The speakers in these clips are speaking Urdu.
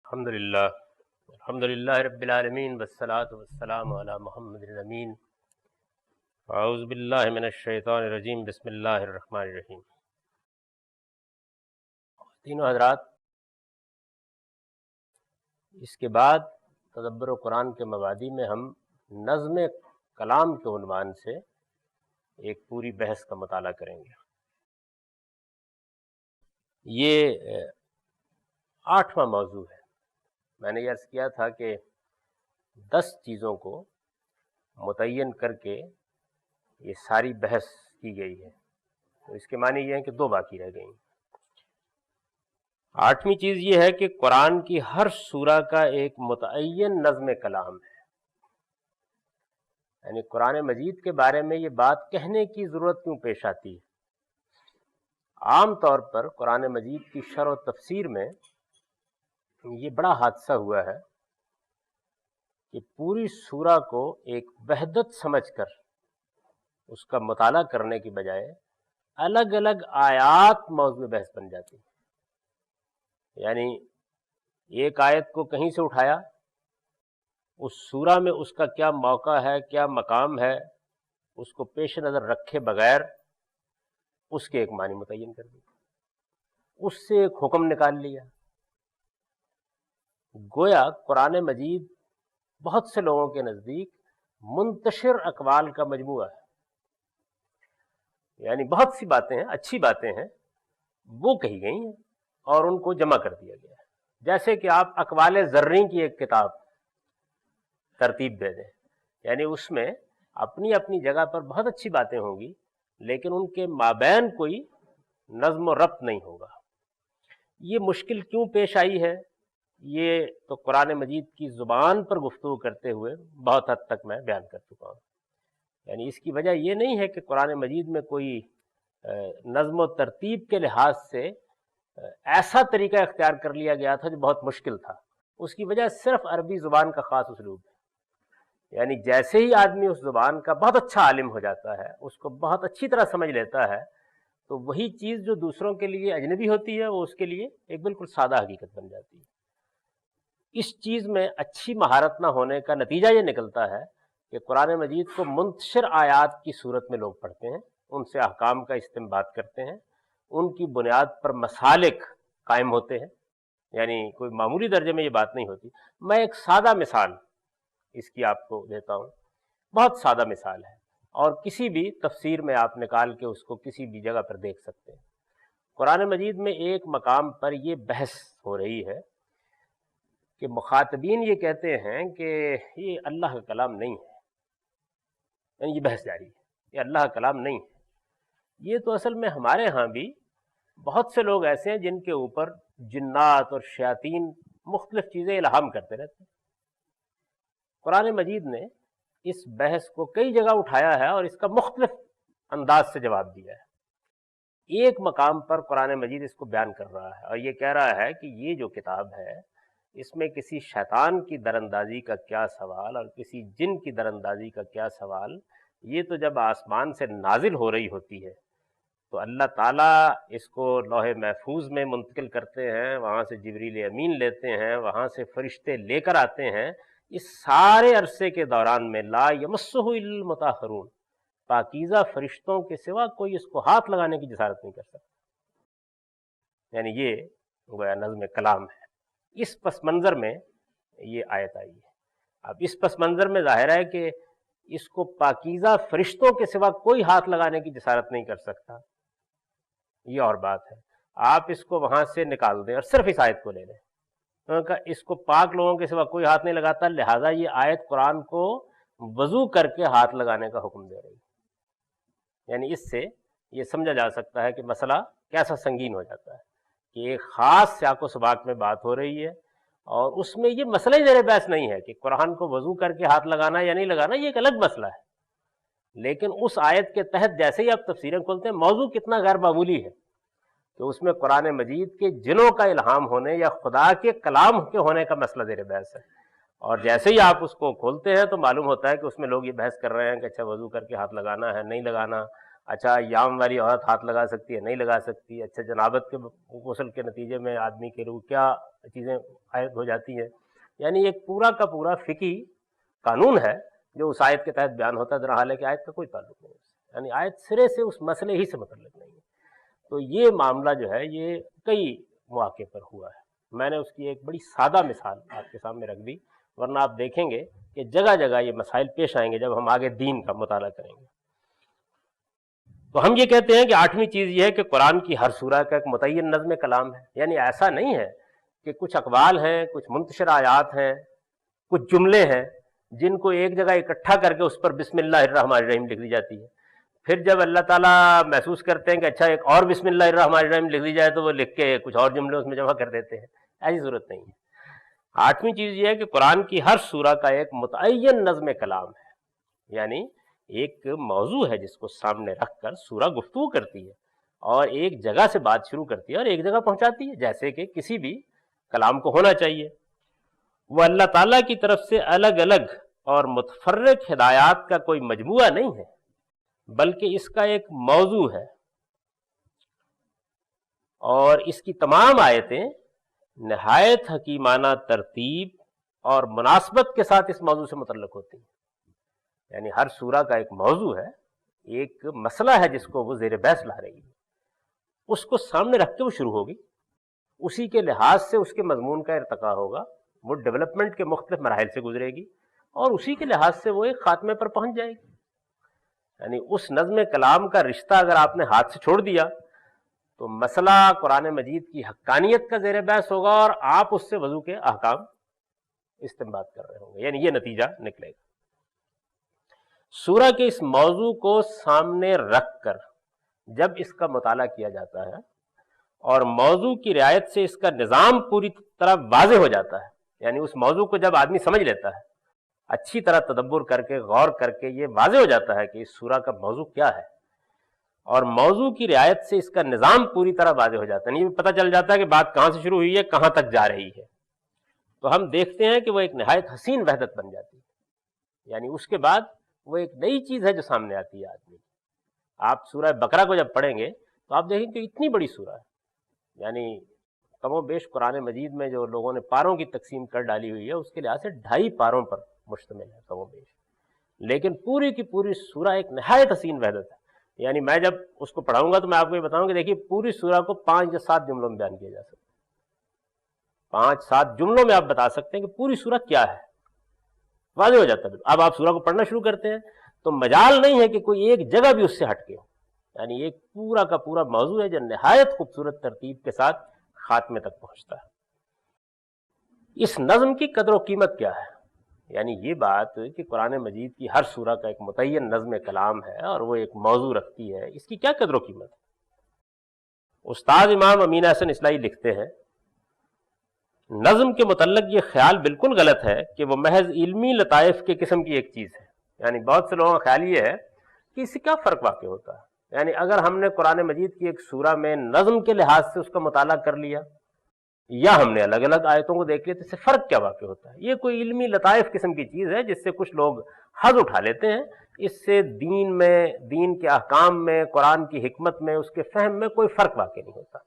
الحمدللہ رب العالمین والصلاة والسلام علی محمد الامین۔ اعوذ باللہ من الشیطان الرجیم، بسم اللہ الرحمن الرحیم۔ تینوں حضرات، اس کے بعد تدبر قرآن کے مبادی میں ہم نظم کلام کے عنوان سے ایک پوری بحث کا مطالعہ کریں گے۔ یہ 8واں موضوع ہے۔ میں نے یہ عرض کیا تھا کہ 10 چیزوں کو متعین کر کے یہ ساری بحث کی گئی ہے، تو اس کے معنی یہ ہے کہ 2 باقی رہ گئیں۔ 8ویں چیز یہ ہے کہ قرآن کی ہر سورہ کا ایک متعین نظم کلام ہے، یعنی قرآن مجید کے بارے میں یہ بات کہنے کی ضرورت کیوں پیش آتی ہے؟ عام طور پر قرآن مجید کی شرح و تفسیر میں یہ بڑا حادثہ ہوا ہے کہ پوری سورہ کو ایک وحدت سمجھ کر اس کا مطالعہ کرنے کی بجائے الگ الگ آیات موضوع بحث بن جاتی ہیں۔ یعنی ایک آیت کو کہیں سے اٹھایا، اس سورہ میں اس کا کیا موقع ہے، کیا مقام ہے، اس کو پیش نظر رکھے بغیر اس کے ایک معنی متعین کر دیا، اس سے ایک حکم نکال لیا۔ گویا قرآن مجید بہت سے لوگوں کے نزدیک منتشر اقوال کا مجموعہ ہے، یعنی بہت سی باتیں ہیں، اچھی باتیں ہیں، وہ کہی گئی ہیں اور ان کو جمع کر دیا گیا ہے۔ جیسے کہ آپ اقوال زریں کی ایک کتاب ترتیب دے دیں، یعنی اس میں اپنی اپنی جگہ پر بہت اچھی باتیں ہوں گی، لیکن ان کے مابین کوئی نظم و ربط نہیں ہوگا۔ یہ مشکل کیوں پیش آئی ہے، یہ تو قرآن مجید کی زبان پر گفتگو کرتے ہوئے بہت حد تک میں بیان کر چکا ہوں۔ یعنی اس کی وجہ یہ نہیں ہے کہ قرآن مجید میں کوئی نظم و ترتیب کے لحاظ سے ایسا طریقہ اختیار کر لیا گیا تھا جو بہت مشکل تھا۔ اس کی وجہ صرف عربی زبان کا خاص اسلوب ہے۔ یعنی جیسے ہی آدمی اس زبان کا بہت اچھا عالم ہو جاتا ہے، اس کو بہت اچھی طرح سمجھ لیتا ہے، تو وہی چیز جو دوسروں کے لیے اجنبی ہوتی ہے وہ اس کے لیے ایک بالکل سادہ حقیقت بن جاتی ہے۔ اس چیز میں اچھی مہارت نہ ہونے کا نتیجہ یہ نکلتا ہے کہ قرآن مجید کو منتشر آیات کی صورت میں لوگ پڑھتے ہیں، ان سے احکام کا استنباط کرتے ہیں، ان کی بنیاد پر مسالک قائم ہوتے ہیں، یعنی کوئی معمولی درجے میں یہ بات نہیں ہوتی۔ میں ایک سادہ مثال اس کی آپ کو دیتا ہوں، بہت سادہ مثال ہے، اور کسی بھی تفسیر میں آپ نکال کے اس کو کسی بھی جگہ پر دیکھ سکتے ہیں۔ قرآن مجید میں ایک مقام پر یہ بحث ہو رہی ہے کہ مخاطبین یہ کہتے ہیں کہ یہ اللہ کا کلام نہیں ہے، یعنی یہ بحث جاری ہے، یہ اللہ کا کلام نہیں ہے۔ یہ تو اصل میں ہمارے ہاں بھی بہت سے لوگ ایسے ہیں جن کے اوپر جنات اور شیاطین مختلف چیزیں الہام کرتے رہتے ہیں۔ قرآن مجید نے اس بحث کو کئی جگہ اٹھایا ہے اور اس کا مختلف انداز سے جواب دیا ہے۔ ایک مقام پر قرآن مجید اس کو بیان کر رہا ہے اور یہ کہہ رہا ہے کہ یہ جو کتاب ہے، اس میں کسی شیطان کی دراندازی کا کیا سوال اور کسی جن کی دراندازی کا کیا سوال۔ یہ تو جب آسمان سے نازل ہو رہی ہوتی ہے تو اللہ تعالیٰ اس کو لوح محفوظ میں منتقل کرتے ہیں، وہاں سے جبریل امین لیتے ہیں، وہاں سے فرشتے لے کر آتے ہیں۔ اس سارے عرصے کے دوران میں لا یمسہ الا المطہرون، پاکیزہ فرشتوں کے سوا کوئی اس کو ہاتھ لگانے کی جسارت نہیں کر سکتا۔ یعنی یہ گویا نظم کلام ہے۔ اس پس منظر میں یہ آیت آئی ہے۔ اب اس پس منظر میں ظاہر ہے کہ اس کو پاکیزہ فرشتوں کے سوا کوئی ہاتھ لگانے کی جسارت نہیں کر سکتا، یہ اور بات ہے۔ آپ اس کو وہاں سے نکال دیں اور صرف اس آیت کو لے لیں، کیونکہ اس کو پاک لوگوں کے سوا کوئی ہاتھ نہیں لگاتا، لہٰذا یہ آیت قرآن کو وضو کر کے ہاتھ لگانے کا حکم دے رہی ہے۔ یعنی اس سے یہ سمجھا جا سکتا ہے کہ مسئلہ کیسا سنگین ہو جاتا ہے کہ ایک خاص سیاق و سباق میں بات ہو رہی ہے اور اس میں یہ مسئلہ ہی زیر بحث نہیں ہے کہ قرآن کو وضو کر کے ہاتھ لگانا یا نہیں لگانا، یہ ایک الگ مسئلہ ہے۔ لیکن اس آیت کے تحت جیسے ہی آپ تفسیریں کھولتے ہیں، موضوع کتنا غیر معمولی ہے کہ اس میں قرآن مجید کے جنوں کا الہام ہونے یا خدا کے کلام کے ہونے کا مسئلہ زیر بحث ہے، اور جیسے ہی آپ اس کو کھولتے ہیں تو معلوم ہوتا ہے کہ اس میں لوگ یہ بحث کر رہے ہیں کہ اچھا وضو کر کے ہاتھ لگانا ہے نہیں لگانا، اچھا یام والی عورت ہاتھ لگا سکتی ہے نہیں لگا سکتی، اچھا جنابت کے غسل کے نتیجے میں آدمی کے لیے کیا چیزیں عائد ہو جاتی ہیں، یعنی ایک پورا کا پورا فقہی قانون ہے جو اس آیت کے تحت بیان ہوتا ہے، درحال ہے کہ آیت کا کوئی تعلق نہیں ہے، یعنی آیت سرے سے اس مسئلے ہی سے متعلق نہیں ہے۔ تو یہ معاملہ جو ہے یہ کئی مواقع پر ہوا ہے، میں نے اس کی ایک بڑی سادہ مثال آپ کے سامنے رکھ دی، ورنہ آپ دیکھیں گے کہ جگہ جگہ یہ مسائل پیش آئیں گے جب ہم آگے دین کا مطالعہ کریں گے۔ تو ہم یہ کہتے ہیں کہ 8ویں چیز یہ ہے کہ قرآن کی ہر سورہ کا ایک متعین نظم کلام ہے، یعنی ایسا نہیں ہے کہ کچھ اقوال ہیں، کچھ منتشر آیات ہیں، کچھ جملے ہیں جن کو ایک جگہ اکٹھا کر کے اس پر بسم اللہ الرحمن الرحیم لکھ دی جاتی ہے، پھر جب اللہ تعالیٰ محسوس کرتے ہیں کہ اچھا ایک اور بسم اللہ الرحمن الرحیم لکھ دی جائے تو وہ لکھ کے کچھ اور جملے اس میں جمع کر دیتے ہیں، ایسی ضرورت نہیں ہے۔ 8ویں چیز یہ ہے کہ قرآن کی ہر سورہ کا ایک متعین نظم کلام ہے، یعنی ایک موضوع ہے جس کو سامنے رکھ کر سورہ گفتگو کرتی ہے اور ایک جگہ سے بات شروع کرتی ہے اور ایک جگہ پہنچاتی ہے، جیسے کہ کسی بھی کلام کو ہونا چاہیے۔ وہ اللہ تعالیٰ کی طرف سے الگ الگ اور متفرق ہدایات کا کوئی مجموعہ نہیں ہے، بلکہ اس کا ایک موضوع ہے، اور اس کی تمام آیتیں نہایت حکیمانہ ترتیب اور مناسبت کے ساتھ اس موضوع سے متعلق ہوتی ہیں، یعنی ہر سورہ کا ایک موضوع ہے، ایک مسئلہ ہے جس کو وہ زیر بحث لا رہی ہے، اس کو سامنے رکھ کے وہ شروع ہوگی، اسی کے لحاظ سے اس کے مضمون کا ارتقاء ہوگا، وہ ڈیولپمنٹ کے مختلف مراحل سے گزرے گی اور اسی کے لحاظ سے وہ ایک خاتمے پر پہنچ جائے گی۔ یعنی اس نظم کلام کا رشتہ اگر آپ نے ہاتھ سے چھوڑ دیا تو مسئلہ قرآن مجید کی حقانیت کا زیر بحث ہوگا اور آپ اس سے وضو کے احکام استنباط کر رہے ہوں گے، یعنی یہ نتیجہ نکلے گا۔ سورہ کے اس موضوع کو سامنے رکھ کر جب اس کا مطالعہ کیا جاتا ہے اور موضوع کی رعایت سے اس کا نظام پوری طرح واضح ہو جاتا ہے، یعنی اس موضوع کو جب آدمی سمجھ لیتا ہے اچھی طرح تدبر کر کے غور کر کے یہ واضح ہو جاتا ہے کہ اس سورہ کا موضوع کیا ہے، اور موضوع کی رعایت سے اس کا نظام پوری طرح واضح ہو جاتا ہے، یعنی یہ پتہ چل جاتا ہے کہ بات کہاں سے شروع ہوئی ہے کہاں تک جا رہی ہے، تو ہم دیکھتے ہیں کہ وہ ایک نہایت حسین وحدت بن جاتی ہے، یعنی اس کے بعد وہ ایک نئی چیز ہے جو سامنے آتی ہے آدمی۔ آپ سورہ بقرہ کو جب پڑھیں گے تو آپ دیکھیں کہ اتنی بڑی سورہ ہے، یعنی کم و بیش قرآن مجید میں جو لوگوں نے پاروں کی تقسیم کر ڈالی ہوئی ہے اس کے لحاظ سے 2.5 پاروں پر مشتمل ہے کم و بیش، لیکن پوری کی پوری سورہ ایک نہایت حسین وحدت ہے، یعنی میں جب اس کو پڑھاؤں گا تو میں آپ کو یہ بتاؤں کہ دیکھیے پوری سورہ کو 5 یا 7 جملوں میں بیان کیا جا سکتا ہے، 5-7 جملوں میں آپ بتا سکتے ہیں کہ پوری سورہ کیا ہے، واضح ہو جاتا ہے۔ اب آپ سورہ کو پڑھنا شروع کرتے ہیں تو مجال نہیں ہے کہ کوئی ایک جگہ بھی اس سے ہٹ کے ہو، یعنی ایک پورا کا پورا موضوع ہے جو نہایت خوبصورت ترتیب کے ساتھ خاتمے تک پہنچتا ہے۔ اس نظم کی قدر و قیمت کیا ہے؟ یعنی یہ بات کہ قرآن مجید کی ہر سورہ کا ایک متعین نظم کلام ہے اور وہ ایک موضوع رکھتی ہے، اس کی کیا قدر و قیمت ہے؟ استاد امام امین احسن اصلاحی لکھتے ہیں، نظم کے متعلق یہ خیال بالکل غلط ہے کہ وہ محض علمی لطائف کے قسم کی ایک چیز ہے، یعنی بہت سے لوگوں کا خیال یہ ہے کہ اس سے کیا فرق واقع ہوتا ہے، یعنی اگر ہم نے قرآن مجید کی ایک سورہ میں نظم کے لحاظ سے اس کا مطالعہ کر لیا یا ہم نے الگ الگ آیتوں کو دیکھ لیا تو اس سے فرق کیا واقع ہوتا ہے؟ یہ کوئی علمی لطائف قسم کی چیز ہے جس سے کچھ لوگ حظ اٹھا لیتے ہیں، اس سے دین میں، دین کے احکام میں، قرآن کی حکمت میں، اس کے فہم میں کوئی فرق واقع نہیں ہوتا۔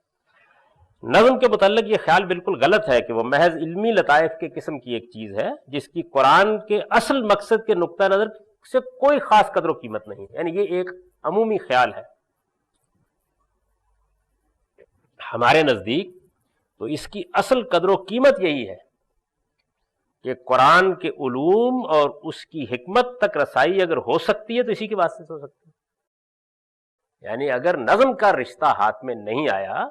نظم کے متعلق یہ خیال بالکل غلط ہے کہ وہ محض علمی لطائف کے قسم کی ایک چیز ہے جس کی قرآن کے اصل مقصد کے نقطہ نظر سے کوئی خاص قدر و قیمت نہیں، یعنی یہ ایک عمومی خیال ہے۔ ہمارے نزدیک تو اس کی اصل قدر و قیمت یہی ہے کہ قرآن کے علوم اور اس کی حکمت تک رسائی اگر ہو سکتی ہے تو اسی کے واسطے سے ہو سکتی ہے، یعنی اگر نظم کا رشتہ ہاتھ میں نہیں آیا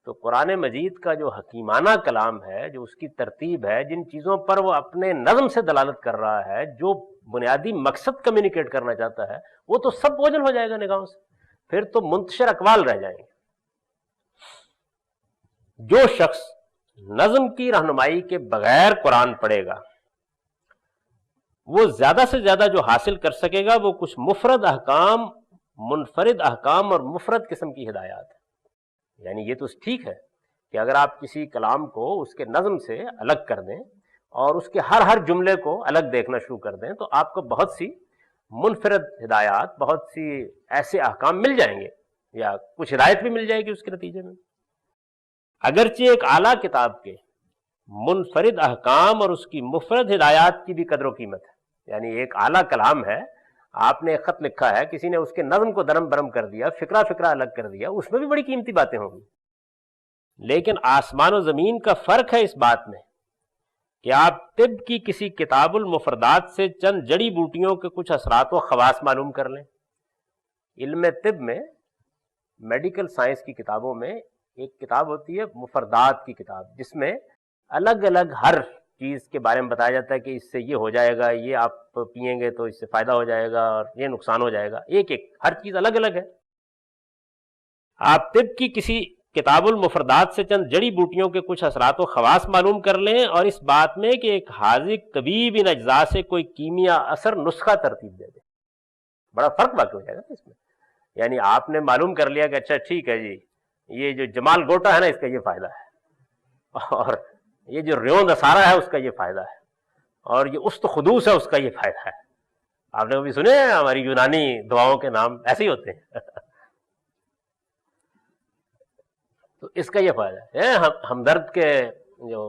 تو قرآن مجید کا جو حکیمانہ کلام ہے، جو اس کی ترتیب ہے، جن چیزوں پر وہ اپنے نظم سے دلالت کر رہا ہے، جو بنیادی مقصد کمیونیکیٹ کرنا چاہتا ہے، وہ تو سب اوجھل ہو جائے گا نگاہوں سے، پھر تو منتشر اقوال رہ جائیں گے۔ جو شخص نظم کی رہنمائی کے بغیر قرآن پڑھے گا وہ زیادہ سے زیادہ جو حاصل کر سکے گا وہ کچھ مفرد احکام، منفرد احکام اور مفرد قسم کی ہدایات ہے۔ یعنی یہ تو ٹھیک ہے کہ اگر آپ کسی کلام کو اس کے نظم سے الگ کر دیں اور اس کے ہر جملے کو الگ دیکھنا شروع کر دیں تو آپ کو بہت سی منفرد ہدایات، بہت سی ایسے احکام مل جائیں گے یا کچھ ہدایت بھی مل جائے گی اس کے نتیجے میں۔ اگرچہ ایک اعلیٰ کتاب کے منفرد احکام اور اس کی مفرد ہدایات کی بھی قدر و قیمت ہے، یعنی ایک اعلیٰ کلام ہے، آپ نے ایک خط لکھا ہے، کسی نے اس کے نظم کو درم برم کر دیا، فقرہ الگ کر دیا، اس میں بھی بڑی قیمتی باتیں ہوں گی، لیکن آسمان و زمین کا فرق ہے اس بات میں کہ آپ طب کی کسی کتاب المفردات سے چند جڑی بوٹیوں کے کچھ اثرات و خواص معلوم کر لیں۔ علم طب میں، میڈیکل سائنس کی کتابوں میں ایک کتاب ہوتی ہے مفردات کی کتاب، جس میں الگ الگ ہر چیز کے بارے میں بتایا جاتا ہے کہ اس سے یہ ہو جائے گا، یہ آپ پئیں گے تو اس سے فائدہ ہو جائے گا اور یہ نقصان ہو جائے گا، ایک ہر چیز الگ الگ ہے۔ آپ طب کی کسی کتاب المفردات سے چند جڑی بوٹیوں کے کچھ اثرات و خواص معلوم کر لیں، اور اس بات میں کہ ایک حاذق طبیب ان اجزاء سے کوئی کیمیا اثر نسخہ ترتیب دے دے، بڑا فرق واقع ہو جائے گا اس میں۔ یعنی آپ نے معلوم کر لیا کہ اچھا ٹھیک ہے جی، یہ جو جمال گوٹا ہے نا، اس کا یہ فائدہ ہے، اور یہ جو ریون اسارہ ہے اس کا یہ فائدہ ہے، اور یہ است خدوس ہے اس کا یہ فائدہ ہے۔ آپ نے کبھی سنے ہیں ہماری یونانی دواؤں کے نام ایسے ہی ہوتے ہیں؟ تو اس کا یہ فائدہ ہے۔ ہمدرد کے جو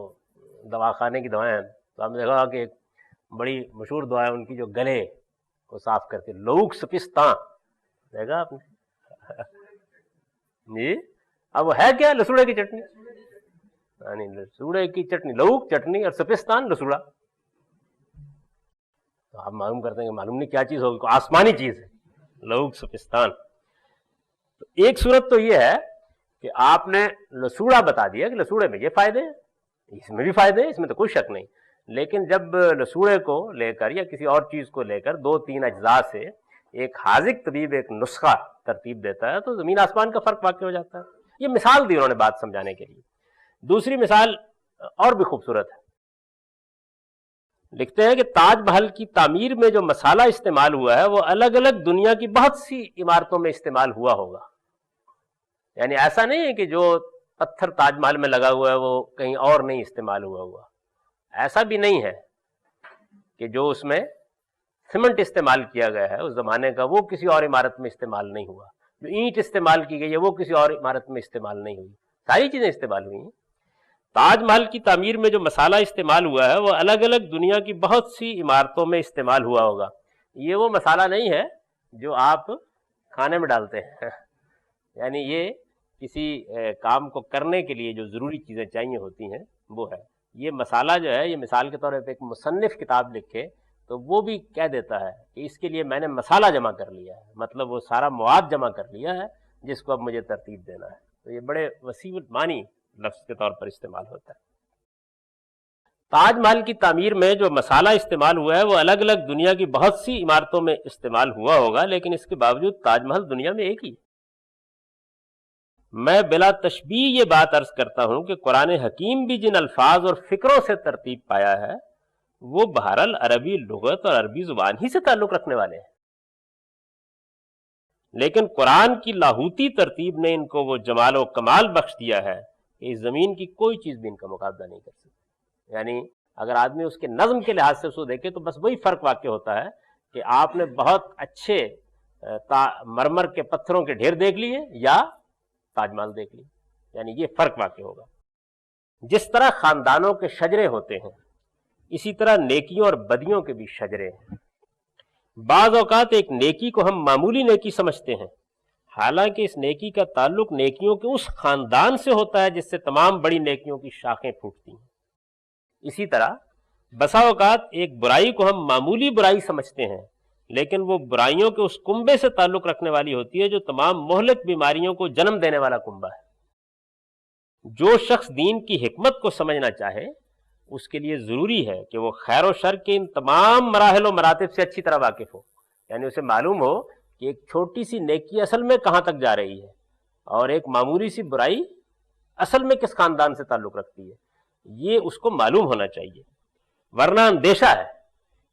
دواخانے کی دوائیں ہیں، تو ہم نے دیکھا کہ ایک بڑی مشہور دوا ہے ان کی جو گلے کو صاف کرتی ہے، لوک سپستان، دیکھا آپ نے؟ جی، اب وہ ہے کیا؟ لسوڑے کی چٹنی، یعنی لسوڑے کی چٹنی، لوک چٹنی، اور سپستان لسوڑا۔ تو آپ معلوم کرتے ہیں کہ معلوم نہیں کیا چیز ہوگی، آسمانی چیز ہے لوک سپستان۔ تو ایک صورت تو یہ ہے کہ آپ نے لسوڑا بتا دیا کہ لسوڑے میں یہ فائدے ہیں، اس میں بھی فائدے ہیں، اس میں تو کوئی شک نہیں، لیکن جب لسوڑے کو لے کر یا کسی اور چیز کو لے کر دو تین اجزاء سے ایک حاذق طبیب ایک نسخہ ترتیب دیتا ہے تو زمین آسمان کا فرق واقع ہو جاتا ہے۔ یہ مثال دی انہوں نے بات سمجھانے کے لیے۔ دوسری مثال اور بھی خوبصورت ہے، لکھتے ہیں کہ تاج محل کی تعمیر میں جو مسالہ استعمال ہوا ہے وہ الگ الگ دنیا کی بہت سی عمارتوں میں استعمال ہوا ہوگا۔ یعنی ایسا نہیں ہے کہ جو پتھر تاج محل میں لگا ہوا ہے وہ کہیں اور نہیں استعمال ہوا، ایسا بھی نہیں ہے کہ جو اس میں سیمنٹ استعمال کیا گیا ہے اس زمانے کا وہ کسی اور عمارت میں استعمال نہیں ہوا، جو اینٹ استعمال کی گئی ہے وہ کسی اور عمارت میں استعمال نہیں ہوئی، ساری چیزیں استعمال ہوئی ہیں۔ تاج محل کی تعمیر میں جو مسالہ استعمال ہوا ہے وہ الگ الگ دنیا کی بہت سی عمارتوں میں استعمال ہوا ہوگا۔ یہ وہ مسالہ نہیں ہے جو آپ کھانے میں ڈالتے ہیں، یعنی یہ کسی کام کو کرنے کے لیے جو ضروری چیزیں چاہیے ہوتی ہیں وہ ہے۔ یہ مسالہ جو ہے، یہ مثال کے طور پہ ایک مصنف کتاب لکھے تو وہ بھی کہہ دیتا ہے کہ اس کے لیے میں نے مسالہ جمع کر لیا ہے، مطلب وہ سارا مواد جمع کر لیا ہے جس کو اب مجھے ترتیب دینا ہے۔ تو یہ بڑے وسیع معنی لفظ کے طور پر استعمال ہوتا ہے۔ تاج محل کی تعمیر میں جو مسالہ استعمال ہوا ہے وہ الگ الگ دنیا کی بہت سی عمارتوں میں استعمال ہوا ہوگا، لیکن اس کے باوجود تاج محل دنیا میں ایک ہی۔ میں بلا تشبیہ یہ بات عرض کرتا ہوں کہ قرآن حکیم بھی جن الفاظ اور فکروں سے ترتیب پایا ہے وہ بہرحال عربی لغت اور عربی زبان ہی سے تعلق رکھنے والے ہیں، لیکن قرآن کی لاہوتی ترتیب نے ان کو وہ جمال و کمال بخش دیا ہے کہ اس زمین کی کوئی چیز بھی ان کا مقابلہ نہیں کر سکتی۔ یعنی اگر آدمی اس کے نظم کے لحاظ سے اس کو دیکھے تو بس وہی فرق واقع ہوتا ہے کہ آپ نے بہت اچھے مرمر کے پتھروں کے ڈھیر دیکھ لیے یا تاج محل دیکھ لی، یعنی یہ فرق واقع ہوگا۔ جس طرح خاندانوں کے شجرے ہوتے ہیں اسی طرح نیکیوں اور بدیوں کے بھی شجرے ہیں۔ بعض اوقات ایک نیکی کو ہم معمولی نیکی سمجھتے ہیں، حالانکہ اس نیکی کا تعلق نیکیوں کے اس خاندان سے ہوتا ہے جس سے تمام بڑی نیکیوں کی شاخیں پھوٹتی ہیں۔ اسی طرح بسا اوقات ایک برائی کو ہم معمولی برائی سمجھتے ہیں، لیکن وہ برائیوں کے اس کنبے سے تعلق رکھنے والی ہوتی ہے جو تمام مہلک بیماریوں کو جنم دینے والا کنبہ ہے۔ جو شخص دین کی حکمت کو سمجھنا چاہے اس کے لیے ضروری ہے کہ وہ خیر و شر کے ان تمام مراحل و مراتب سے اچھی طرح واقف ہو، یعنی اسے معلوم ہو کہ ایک چھوٹی سی نیکی اصل میں کہاں تک جا رہی ہے اور ایک معمولی سی برائی اصل میں کس خاندان سے تعلق رکھتی ہے، یہ اس کو معلوم ہونا چاہیے۔ ورنہ اندیشہ ہے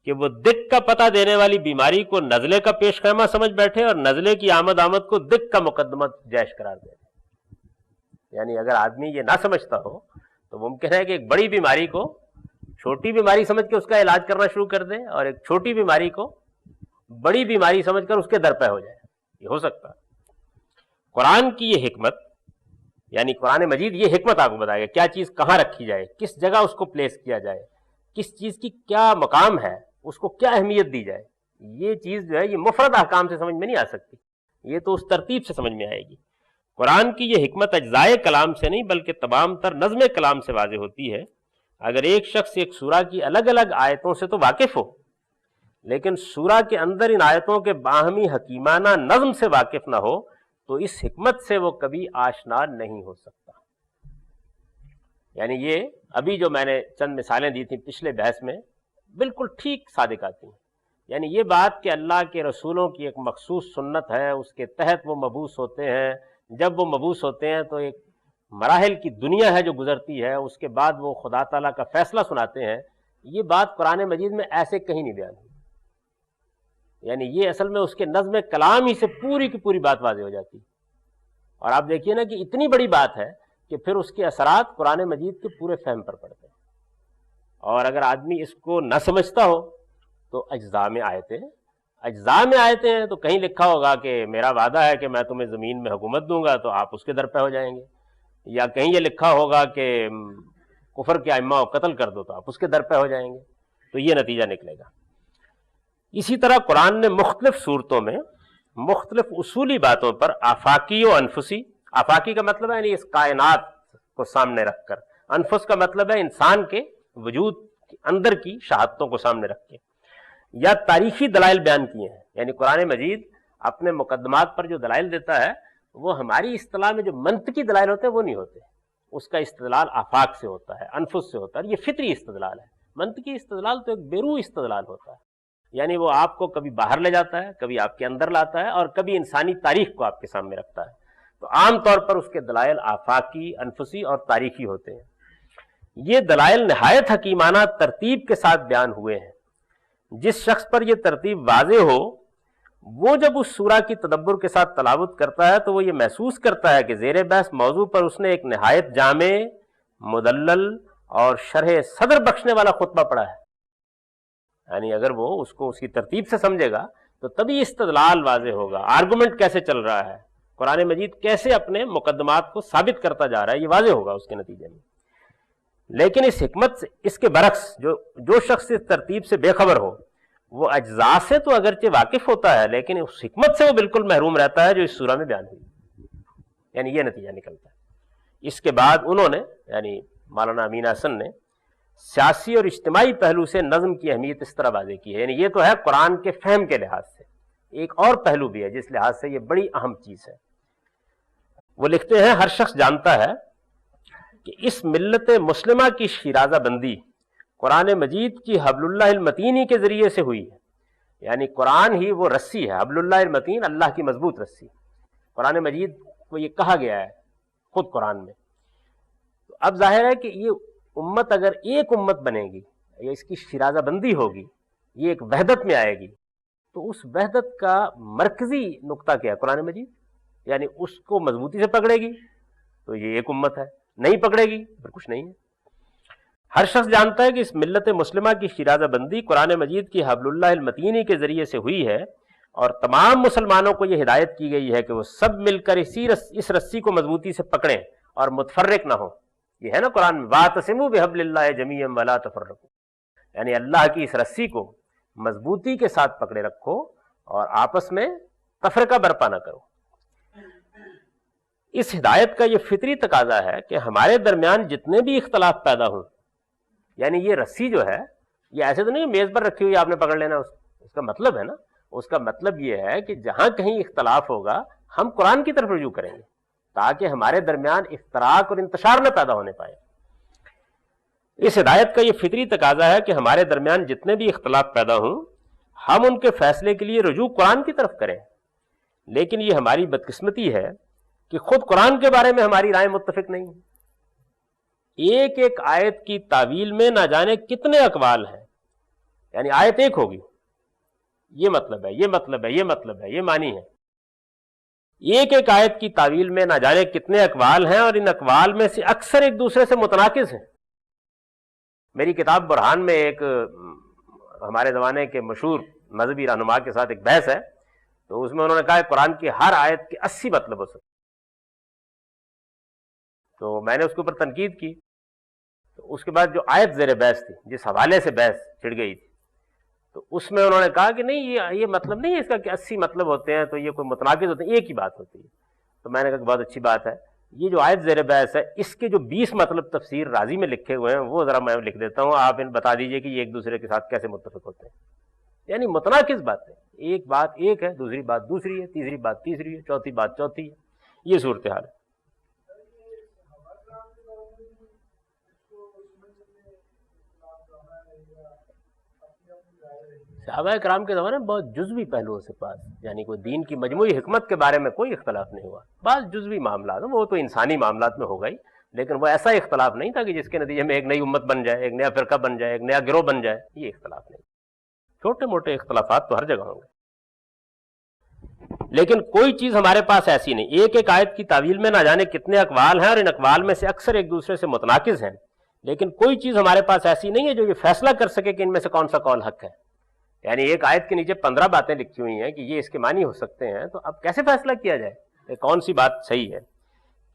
کہ وہ دق کا پتہ دینے والی بیماری کو نزلے کا پیش خیمہ سمجھ بیٹھے اور نزلے کی آمد کو دق کا مقدمہ جیش قرار دے۔ یعنی اگر آدمی یہ نہ سمجھتا ہو تو ممکن ہے کہ ایک بڑی بیماری کو چھوٹی بیماری سمجھ کے اس کا علاج کرنا شروع کر دے اور ایک چھوٹی بیماری کو بڑی بیماری سمجھ کر اس کے در پہ ہو جائے، یہ ہو سکتا ہے۔ قرآن کی یہ حکمت، یعنی قرآن مجید یہ حکمت آپ کو بتائے گا کیا چیز کہاں رکھی جائے، کس جگہ اس کو پلیس کیا جائے، کس چیز کی کیا مقام ہے، اس کو کیا اہمیت دی جائے۔ یہ چیز جو ہے یہ مفرد احکام سے سمجھ میں نہیں آ سکتی، یہ تو اس ترتیب سے سمجھ میں آئے گی۔ قرآن کی یہ حکمت اجزائے کلام سے نہیں بلکہ تمام تر نظم کلام سے واضح ہوتی ہے۔ اگر ایک شخص ایک سورہ کی الگ الگ آیتوں سے تو واقف ہو، لیکن سورہ کے اندر ان آیتوں کے باہمی حکیمانہ نظم سے واقف نہ ہو تو اس حکمت سے وہ کبھی آشنا نہیں ہو سکتا۔ یعنی یہ ابھی جو میں نے چند مثالیں دی تھیں پچھلے بحث میں بالکل ٹھیک صادق آتی ہیں۔ یعنی یہ بات کہ اللہ کے رسولوں کی ایک مخصوص سنت ہے، اس کے تحت وہ مبعوث ہوتے ہیں، جب وہ مبعوث ہوتے ہیں تو ایک مراحل کی دنیا ہے جو گزرتی ہے، اس کے بعد وہ خدا تعالیٰ کا فیصلہ سناتے ہیں، یہ بات قرآن مجید میں ایسے کہیں نہیں بیان ہوئی۔ یعنی یہ اصل میں اس کے نظم کلام ہی سے پوری کی پوری بات واضح ہو جاتی ہے۔ اور آپ دیکھیے نا کہ اتنی بڑی بات ہے کہ پھر اس کے اثرات قرآن مجید کے پورے فہم پر پڑتے ہیں۔ اور اگر آدمی اس کو نہ سمجھتا ہو تو اجزاء میں آیتیں ہیں تو کہیں لکھا ہوگا کہ میرا وعدہ ہے کہ میں تمہیں زمین میں حکومت دوں گا تو آپ اس کے در پہ ہو جائیں گے، یا کہیں یہ لکھا ہوگا کہ کفر کے ائمہ کو قتل کر دو تو آپ اس کے در پہ ہو جائیں گے، تو یہ نتیجہ نکلے گا۔ اسی طرح قرآن نے مختلف صورتوں میں مختلف اصولی باتوں پر آفاقی و انفسی، آفاقی کا مطلب ہے یعنی اس کائنات کو سامنے رکھ کر، انفس کا مطلب ہے انسان کے وجود کے اندر کی شہادتوں کو سامنے رکھ کے، یا تاریخی دلائل بیان کیے ہیں۔ یعنی قرآن مجید اپنے مقدمات پر جو دلائل دیتا ہے وہ ہماری اصطلاح میں جو منطقی دلائل ہوتے ہیں وہ نہیں ہوتے، اس کا استدلال آفاق سے ہوتا ہے، انفس سے ہوتا ہے، یہ فطری استدلال ہے۔ منطقی استدلال تو ایک بیرو استدلال ہوتا ہے، یعنی وہ آپ کو کبھی باہر لے جاتا ہے، کبھی آپ کے اندر لاتا ہے، اور کبھی انسانی تاریخ کو آپ کے سامنے رکھتا ہے۔ تو عام طور پر اس کے دلائل آفاقی، انفسی اور تاریخی ہوتے ہیں۔ یہ دلائل نہایت حکیمانہ ترتیب کے ساتھ بیان ہوئے ہیں۔ جس شخص پر یہ ترتیب واضح ہو وہ جب اس سورہ کی تدبر کے ساتھ تلاوت کرتا ہے تو وہ یہ محسوس کرتا ہے کہ زیر بحث موضوع پر اس نے ایک نہایت جامع، مدلل اور شرح صدر بخشنے والا خطبہ پڑھا ہے۔ یعنی اگر وہ اس کو اس کی ترتیب سے سمجھے گا تو تبھی استدلال واضح ہوگا، آرگومنٹ کیسے چل رہا ہے، قرآن مجید کیسے اپنے مقدمات کو ثابت کرتا جا رہا ہے، یہ واضح ہوگا اس کے نتیجے میں۔ لیکن اس حکمت سے، اس کے برعکس جو شخص اس ترتیب سے بے خبر ہو وہ اجزاء سے تو اگرچہ واقف ہوتا ہے لیکن اس حکمت سے وہ بالکل محروم رہتا ہے جو اس سورہ میں بیان ہوئی۔ یعنی یہ نتیجہ نکلتا ہے۔ اس کے بعد انہوں نے، یعنی مولانا امین احسن نے، سیاسی اور اجتماعی پہلو سے نظم کی اہمیت اس طرح واضح کی ہے۔ یعنی یہ تو ہے قرآن کے فہم کے لحاظ سے، ایک اور پہلو بھی ہے جس لحاظ سے یہ بڑی اہم چیز ہے۔ وہ لکھتے ہیں ہر شخص جانتا ہے کہ اس ملت مسلمہ کی شیرازہ بندی قرآن مجید کی حبل اللہ المتین کے ذریعے سے ہوئی ہے۔ یعنی قرآن ہی وہ رسی ہے، حبل اللہ المتین، اللہ کی مضبوط رسی۔ قرآن مجید کو یہ کہا گیا ہے خود قرآن میں۔ تو اب ظاہر ہے کہ یہ امت اگر ایک امت بنے گی یا اس کی شیرازہ بندی ہوگی، یہ ایک وحدت میں آئے گی، تو اس وحدت کا مرکزی نقطہ کیا ہے؟ قرآن مجید۔ یعنی اس کو مضبوطی سے پکڑے گی تو یہ ایک امت ہے، نہیں پکڑے گی پھر کچھ نہیں ہے۔ ہر شخص جانتا ہے کہ اس ملت مسلمہ کی شیرازہ بندی قرآن مجید کی حبل اللہ المتین کے ذریعے سے ہوئی ہے، اور تمام مسلمانوں کو یہ ہدایت کی گئی ہے کہ وہ سب مل کر اس رسی کو مضبوطی سے پکڑیں اور متفرق نہ ہوں۔ یہ ہے نا قرآن میں واعتصموا بحبل اللہ جمیعا ولا تفرقوا، یعنی اللہ کی اس رسی کو مضبوطی کے ساتھ پکڑے رکھو اور آپس میں تفرقہ برپا نہ کرو۔ اس ہدایت کا یہ فطری تقاضا ہے کہ ہمارے درمیان جتنے بھی اختلاف پیدا ہوں، یعنی یہ رسی جو ہے یہ ایسے تو نہیں میز پر رکھی ہوئی آپ نے پکڑ لینا، اس کا مطلب ہے نا، اس کا مطلب یہ ہے کہ جہاں کہیں اختلاف ہوگا ہم قرآن کی طرف رجوع کریں گے تاکہ ہمارے درمیان افتراق اور انتشار نہ پیدا ہونے پائے۔ اس ہدایت کا یہ فطری تقاضا ہے کہ ہمارے درمیان جتنے بھی اختلاف پیدا ہوں ہم ان کے فیصلے کے لیے رجوع قرآن کی طرف کریں، لیکن یہ ہماری بدقسمتی ہے کہ خود قرآن کے بارے میں ہماری رائے متفق نہیں ہے۔ ایک ایک آیت کی تعویل میں نہ جانے کتنے اقوال ہیں، یعنی آیت ایک ہوگی، یہ مطلب ہے، یہ مطلب ہے، یہ مطلب ہے، یہ معنی ہے۔ ایک ایک آیت کی تعویل میں نہ جانے کتنے اقوال ہیں، اور ان اقوال میں سے اکثر ایک دوسرے سے متناقض ہیں۔ میری کتاب برہان میں ایک ہمارے زمانے کے مشہور مذہبی رہنما کے ساتھ ایک بحث ہے، تو اس میں انہوں نے کہا کہ قرآن کی ہر آیت کے 80 مطلب ہو سکتے، تو میں نے اس کے اوپر تنقید کی. تو اس کے بعد جو آیت زیر بحث تھی، جس حوالے سے بحث چھڑ گئی تھی، تو اس میں انہوں نے کہا کہ نہیں، یہ مطلب نہیں ہے اس کا کہ 80 مطلب ہوتے ہیں تو یہ کوئی متناقض ہوتے ہیں، ایک ہی بات ہوتی ہے. تو میں نے کہا کہ بہت اچھی بات ہے، یہ جو آیت زیر بحث ہے اس کے جو 20 مطلب تفسیر رازی میں لکھے ہوئے ہیں وہ ذرا میں لکھ دیتا ہوں، آپ ان بتا دیجئے کہ یہ ایک دوسرے کے ساتھ کیسے متفق ہوتے ہیں. یعنی متناقض باتیں، ایک بات ایک ہے، دوسری بات دوسری ہے، تیسری بات تیسری ہے، چوتھی بات چوتھی ہے. یہ صورتحال ہے. صحابہ کرام کے زمانے میں بہت جزوی پہلوؤں سے پاس، یعنی کوئی دین کی مجموعی حکمت کے بارے میں کوئی اختلاف نہیں ہوا. بعض جزوی معاملات وہ تو انسانی معاملات میں ہو گئی، لیکن وہ ایسا اختلاف نہیں تھا کہ جس کے نتیجے میں ایک نئی امت بن جائے، ایک نیا فرقہ بن جائے، ایک نیا گروہ بن جائے. یہ اختلاف نہیں. چھوٹے موٹے اختلافات تو ہر جگہ ہوں گے، لیکن کوئی چیز ہمارے پاس ایسی نہیں. ایک ایک آیت کی تعویل میں نہ جانے کتنے اقوال ہیں، اور ان اقوال میں سے اکثر ایک دوسرے سے متناقض ہیں، لیکن کوئی چیز ہمارے پاس ایسی نہیں ہے جو یہ فیصلہ کر سکے کہ ان میں سے کون سا قول حق ہے. یعنی ایک آیت کے نیچے 15 باتیں لکھی ہوئی ہیں کہ یہ اس کے معنی ہو سکتے ہیں، تو اب کیسے فیصلہ کیا جائے کہ کون سی بات صحیح ہے؟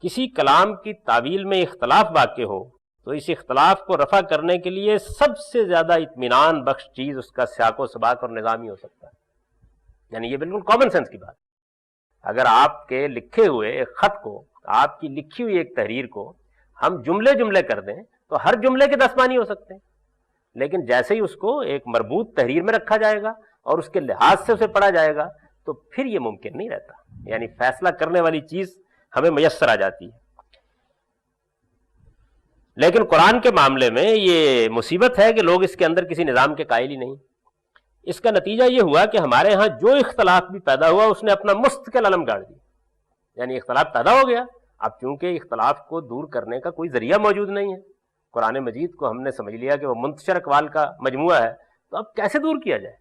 کسی کلام کی تعویل میں اختلاف واقع ہو تو اس اختلاف کو رفع کرنے کے لیے سب سے زیادہ اطمینان بخش چیز اس کا سیاق و سباق اور نظام ہی ہو سکتا ہے. یعنی یہ بالکل کامن سینس کی بات. اگر آپ کے لکھے ہوئے ایک خط کو، آپ کی لکھی ہوئی ایک تحریر کو ہم جملے جملے کر دیں تو ہر جملے کے 10 معنی ہو سکتے ہیں، لیکن جیسے ہی اس کو ایک مربوط تحریر میں رکھا جائے گا اور اس کے لحاظ سے اسے پڑھا جائے گا تو پھر یہ ممکن نہیں رہتا. یعنی فیصلہ کرنے والی چیز ہمیں میسر آ جاتی ہے. لیکن قرآن کے معاملے میں یہ مصیبت ہے کہ لوگ اس کے اندر کسی نظام کے قائل ہی نہیں. اس کا نتیجہ یہ ہوا کہ ہمارے ہاں جو اختلاف بھی پیدا ہوا اس نے اپنا مستقل علم گاڑ دیا. یعنی اختلاف پیدا ہو گیا، اب چونکہ اختلاف کو دور کرنے کا کوئی ذریعہ موجود نہیں ہے، قرآن مجید کو ہم نے سمجھ لیا کہ وہ منتشر اقوال کا مجموعہ ہے، تو اب کیسے دور کیا جائے؟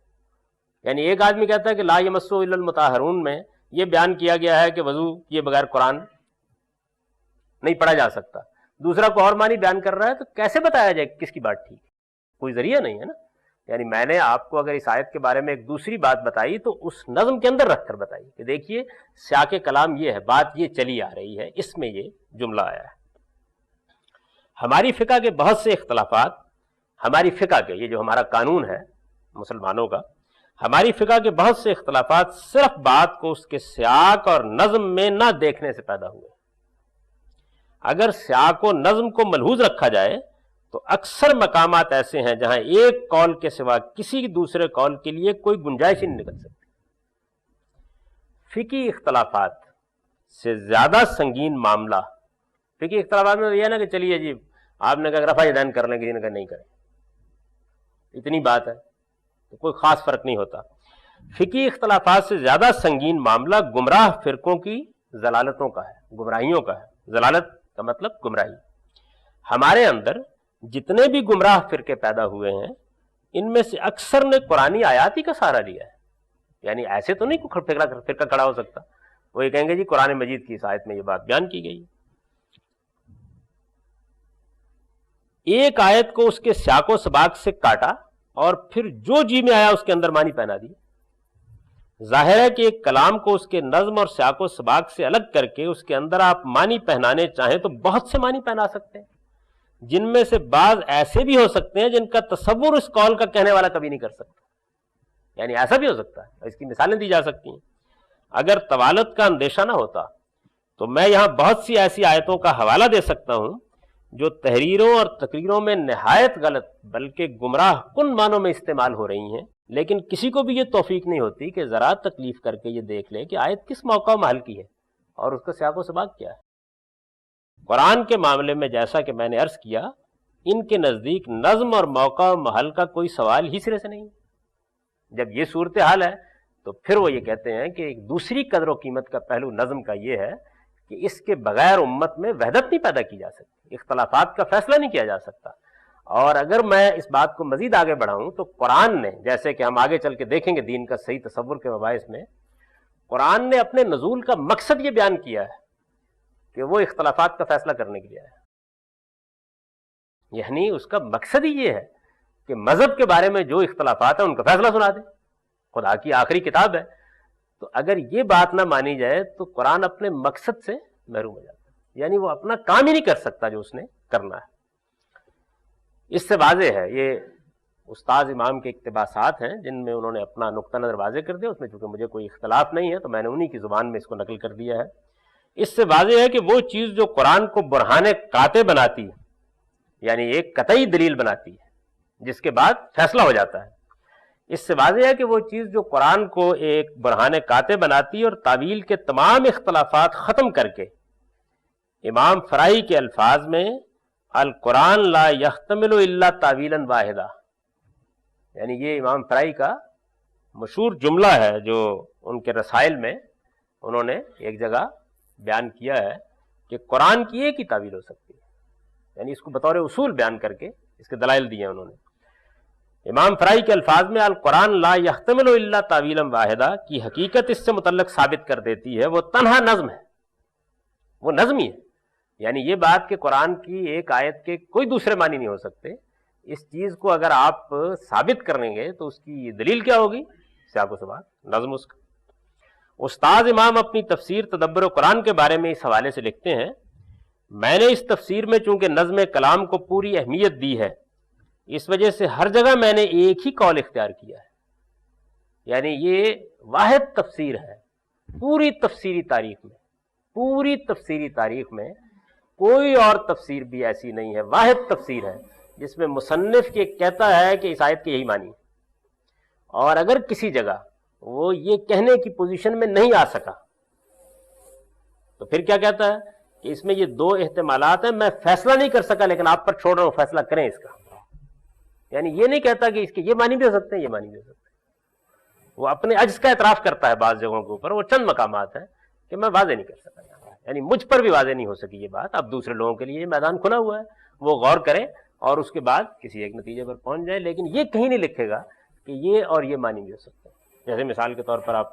یعنی ایک آدمی کہتا ہے کہ لا یمسہ الا المطہرون میں یہ بیان کیا گیا ہے کہ وضو کیے بغیر قرآن نہیں پڑھا جا سکتا، دوسرا کو اور معنی بیان کر رہا ہے، تو کیسے بتایا جائے کس کی بات ٹھیک ہے؟ کوئی ذریعہ نہیں ہے نا. یعنی میں نے آپ کو اگر اس آیت کے بارے میں ایک دوسری بات بتائی تو اس نظم کے اندر رکھ کر بتائی کہ دیکھیے سیاق کلام یہ ہے، بات یہ چلی آ رہی ہے، اس میں یہ جملہ آیا ہے. ہماری فقہ کے بہت سے اختلافات، ہماری فقہ کے، یہ جو ہمارا قانون ہے مسلمانوں کا، ہماری فقہ کے بہت سے اختلافات صرف بات کو اس کے سیاق اور نظم میں نہ دیکھنے سے پیدا ہوئے. اگر سیاق و نظم کو ملحوظ رکھا جائے تو اکثر مقامات ایسے ہیں جہاں ایک قول کے سوا کسی دوسرے قول کے لیے کوئی گنجائش ہی نہیں نکل سکتی. فقہی اختلافات سے زیادہ سنگین معاملہ، فقہی اختلافات میں یہ نا کہ چلیے جی آپ نے کہا رفع یدین کر لیں، کسی نے کہا نہیں کریں، اتنی بات ہے، تو کوئی خاص فرق نہیں ہوتا. فقہی اختلافات سے زیادہ سنگین معاملہ گمراہ فرقوں کی ضلالتوں کا ہے، گمراہیوں کا ہے. ضلالت کا مطلب گمراہی. ہمارے اندر جتنے بھی گمراہ فرقے پیدا ہوئے ہیں ان میں سے اکثر نے قرآنی آیات ہی کا سہارا لیا ہے. یعنی ایسے تو نہیں کوئی فرقہ کھڑا ہو سکتا، وہ یہ کہیں گے جی قرآن مجید کی اس آیت میں یہ بات بیان کی گئی. ایک آیت کو اس کے سیاق و سباق سے کاٹا اور پھر جو جی میں آیا اس کے اندر معنی پہنا دی. ظاہر ہے کہ ایک کلام کو اس کے نظم اور سیاق و سباق سے الگ کر کے اس کے اندر آپ معنی پہنانے چاہیں تو بہت سے معنی پہنا سکتے ہیں، جن میں سے بعض ایسے بھی ہو سکتے ہیں جن کا تصور اس قول کا کہنے والا کبھی نہیں کر سکتا. یعنی ایسا بھی ہو سکتا ہے، اس کی مثالیں دی جا سکتی ہیں. اگر طوالت کا اندیشہ نہ ہوتا تو میں یہاں بہت سی ایسی آیتوں کا حوالہ دے سکتا ہوں جو تحریروں اور تقریروں میں نہایت غلط بلکہ گمراہ کن معنوں میں استعمال ہو رہی ہیں، لیکن کسی کو بھی یہ توفیق نہیں ہوتی کہ ذرا تکلیف کر کے یہ دیکھ لے کہ آیت کس موقع و محل کی ہے اور اس کا سیاق و سباق کیا ہے. قرآن کے معاملے میں جیسا کہ میں نے عرض کیا، ان کے نزدیک نظم اور موقع و محل کا کوئی سوال ہی سرے سے نہیں. جب یہ صورتحال ہے تو پھر وہ یہ کہتے ہیں کہ ایک دوسری قدر و قیمت کا پہلو نظم کا یہ ہے کہ اس کے بغیر امت میں وحدت نہیں پیدا کی جا سکتی، اختلافات کا فیصلہ نہیں کیا جا سکتا. اور اگر میں اس بات کو مزید آگے بڑھاؤں تو قرآن نے، جیسے کہ ہم آگے چل کے دیکھیں گے دین کا صحیح تصور کے مباحث میں، قرآن نے اپنے نزول کا مقصد یہ بیان کیا ہے کہ وہ اختلافات کا فیصلہ کرنے کے لیے آیا ہے. یعنی اس کا مقصد ہی یہ ہے کہ مذہب کے بارے میں جو اختلافات ہیں ان کا فیصلہ سنا دے. خدا کی آخری کتاب ہے. تو اگر یہ بات نہ مانی جائے تو قرآن اپنے مقصد سے محروم ہو جاتا ہے، یعنی وہ اپنا کام ہی نہیں کر سکتا جو اس نے کرنا ہے. اس سے واضح ہے، یہ استاذ امام کے اقتباسات ہیں جن میں انہوں نے اپنا نقطہ نظر واضح کر دیا. اس میں چونکہ مجھے کوئی اختلاف نہیں ہے تو میں نے انہی کی زبان میں اس کو نقل کر دیا ہے. اس سے واضح ہے کہ وہ چیز جو قرآن کو برہان قاطع بناتی ہے، یعنی ایک قطعی دلیل بناتی ہے جس کے بعد فیصلہ ہو جاتا ہے، اس سے واضح ہے کہ وہ چیز جو قرآن کو ایک برہان قاطع بناتی ہے اور تعویل کے تمام اختلافات ختم کر کے امام فرائی کے الفاظ میں القرآن لا یحتمل الا تعویلا واحدہ، یعنی یہ امام فرائی کا مشہور جملہ ہے جو ان کے رسائل میں انہوں نے ایک جگہ بیان کیا ہے کہ قرآن کی ایک ہی تعویل ہو سکتی ہے، یعنی اس کو بطور اصول بیان کر کے اس کے دلائل دیے ہیں انہوں نے. امام فرائی کے الفاظ میں القرآن لا یحتمل الا تعویلا واحدہ کی حقیقت اس سے متعلق ثابت کر دیتی ہے وہ تنہا نظم ہے، وہ نظم ہی ہے. یعنی یہ بات کہ قرآن کی ایک آیت کے کوئی دوسرے معنی نہیں ہو سکتے، اس چیز کو اگر آپ ثابت کریں گے تو اس کی دلیل کیا ہوگی؟ سیاق و سباق، نظم اس کا. استاذ امام اپنی تفسیر تدبر قرآن کے بارے میں اس حوالے سے لکھتے ہیں، میں نے اس تفسیر میں چونکہ نظم کلام کو پوری اہمیت دی ہے، اس وجہ سے ہر جگہ میں نے ایک ہی قول اختیار کیا ہے. یعنی یہ واحد تفسیر ہے پوری تفسیری تاریخ میں کوئی اور تفسیر بھی ایسی نہیں ہے، واحد تفسیر ہے جس میں مصنف یہ کہتا ہے کہ اس آیت کے یہی معنی ہے، اور اگر کسی جگہ وہ یہ کہنے کی پوزیشن میں نہیں آ سکا تو پھر کیا کہتا ہے کہ اس میں یہ دو احتمالات ہیں، میں فیصلہ نہیں کر سکا لیکن آپ پر چھوڑ رہا ہوں، فیصلہ کریں اس کا. یعنی یہ نہیں کہتا کہ اس کے یہ معنی بھی ہو سکتے ہیں، یہ معنی بھی ہو سکتے ہیں. وہ اپنے عجز کا اعتراف کرتا ہے بعض جگہوں کے اوپر، وہ چند مقامات ہیں کہ میں واضح نہیں کر سکا، یعنی مجھ پر بھی واضح نہیں ہو سکی یہ بات. اب دوسرے لوگوں کے لیے یہ میدان کھلا ہوا ہے، وہ غور کریں اور اس کے بعد کسی ایک نتیجے پر پہنچ جائے، لیکن یہ کہیں نہیں لکھے گا کہ یہ اور یہ معنی بھی ہو سکتے ہیں. جیسے مثال کے طور پر آپ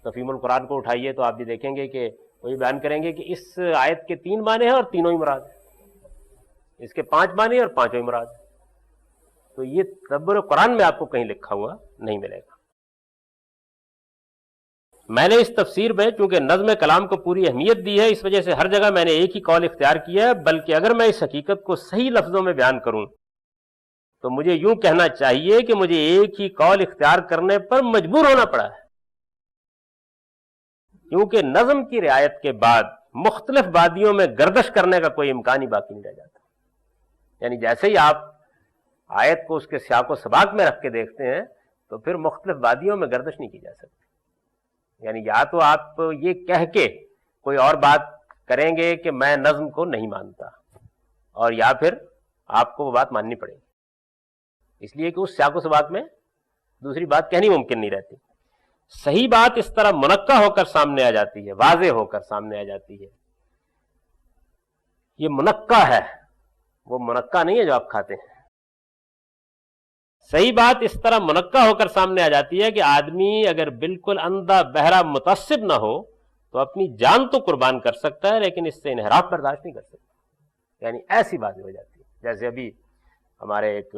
تفہیم القرآن کو اٹھائیے تو آپ بھی دیکھیں گے کہ وہ یہ بیان کریں گے کہ اس آیت کے 3 معنی ہیں اور تینوں ہی مراد ہیں، اس کے 5 معنی اور 5 ہی مراد ہیں. تو یہ تدبر قرآن میں آپ کو کہیں لکھا ہوا نہیں ملے گا. میں نے اس تفسیر میں چونکہ نظم کلام کو پوری اہمیت دی ہے، اس وجہ سے ہر جگہ میں نے ایک ہی قول اختیار کیا ہے، بلکہ اگر میں اس حقیقت کو صحیح لفظوں میں بیان کروں تو مجھے یوں کہنا چاہیے کہ مجھے ایک ہی قول اختیار کرنے پر مجبور ہونا پڑا ہے، کیونکہ نظم کی رعایت کے بعد مختلف وادیوں میں گردش کرنے کا کوئی امکان ہی باقی نہیں رہ جاتا. یعنی جیسے ہی آپ آیت کو اس کے سیاق و سباق میں رکھ کے دیکھتے ہیں تو پھر مختلف وادیوں میں گردش نہیں کی جا سکتی. یعنی یا تو آپ یہ کہہ کے کوئی اور بات کریں گے کہ میں نظم کو نہیں مانتا، اور یا پھر آپ کو وہ بات ماننی پڑے گی، اس لیے کہ اس سیاق و سباق میں دوسری بات کہنی ممکن نہیں رہتی. صحیح بات اس طرح منقع ہو کر سامنے آ جاتی ہے، واضح ہو کر سامنے آ جاتی ہے. یہ منقع ہے، وہ منقع نہیں ہے جو آپ کھاتے ہیں. صحیح بات اس طرح منقع ہو کر سامنے آ جاتی ہے کہ آدمی اگر بالکل اندھا بہرا متعصب نہ ہو تو اپنی جان تو قربان کر سکتا ہے لیکن اس سے انحراف برداشت نہیں کر سکتا. یعنی ایسی باتیں ہو جاتی ہیں. جیسے ابھی ہمارے ایک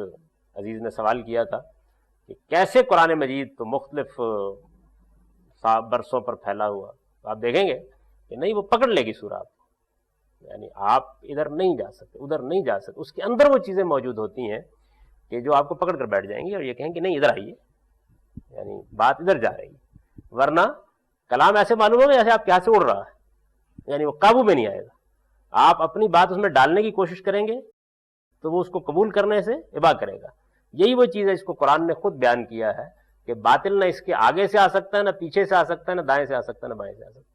عزیز نے سوال کیا تھا کہ کیسے قرآن مجید تو مختلف برسوں پر پھیلا ہوا، تو آپ دیکھیں گے کہ نہیں، وہ پکڑ لے گی سورہ آپ کو. یعنی آپ ادھر نہیں جا سکتے، ادھر نہیں جا سکتے، اس کے اندر وہ چیزیں موجود ہوتی ہیں کہ جو آپ کو پکڑ کر بیٹھ جائیں گی اور یہ کہیں کہ نہیں ادھر آئیے، یعنی بات ادھر جا رہی ہے. ورنہ کلام ایسے معلوم ہوگا جیسے آپ کیا سے اڑ رہا ہے، یعنی وہ قابو میں نہیں آئے گا. آپ اپنی بات اس میں ڈالنے کی کوشش کریں گے تو وہ اس کو قبول کرنے سے ابا کرے گا. یہی وہ چیز ہے جس کو قرآن نے خود بیان کیا ہے کہ باطل نہ اس کے آگے سے آ سکتا ہے، نہ پیچھے سے آ سکتا ہے، نہ دائیں سے آ سکتا ہے، نہ بائیں سے آ سکتا ہے.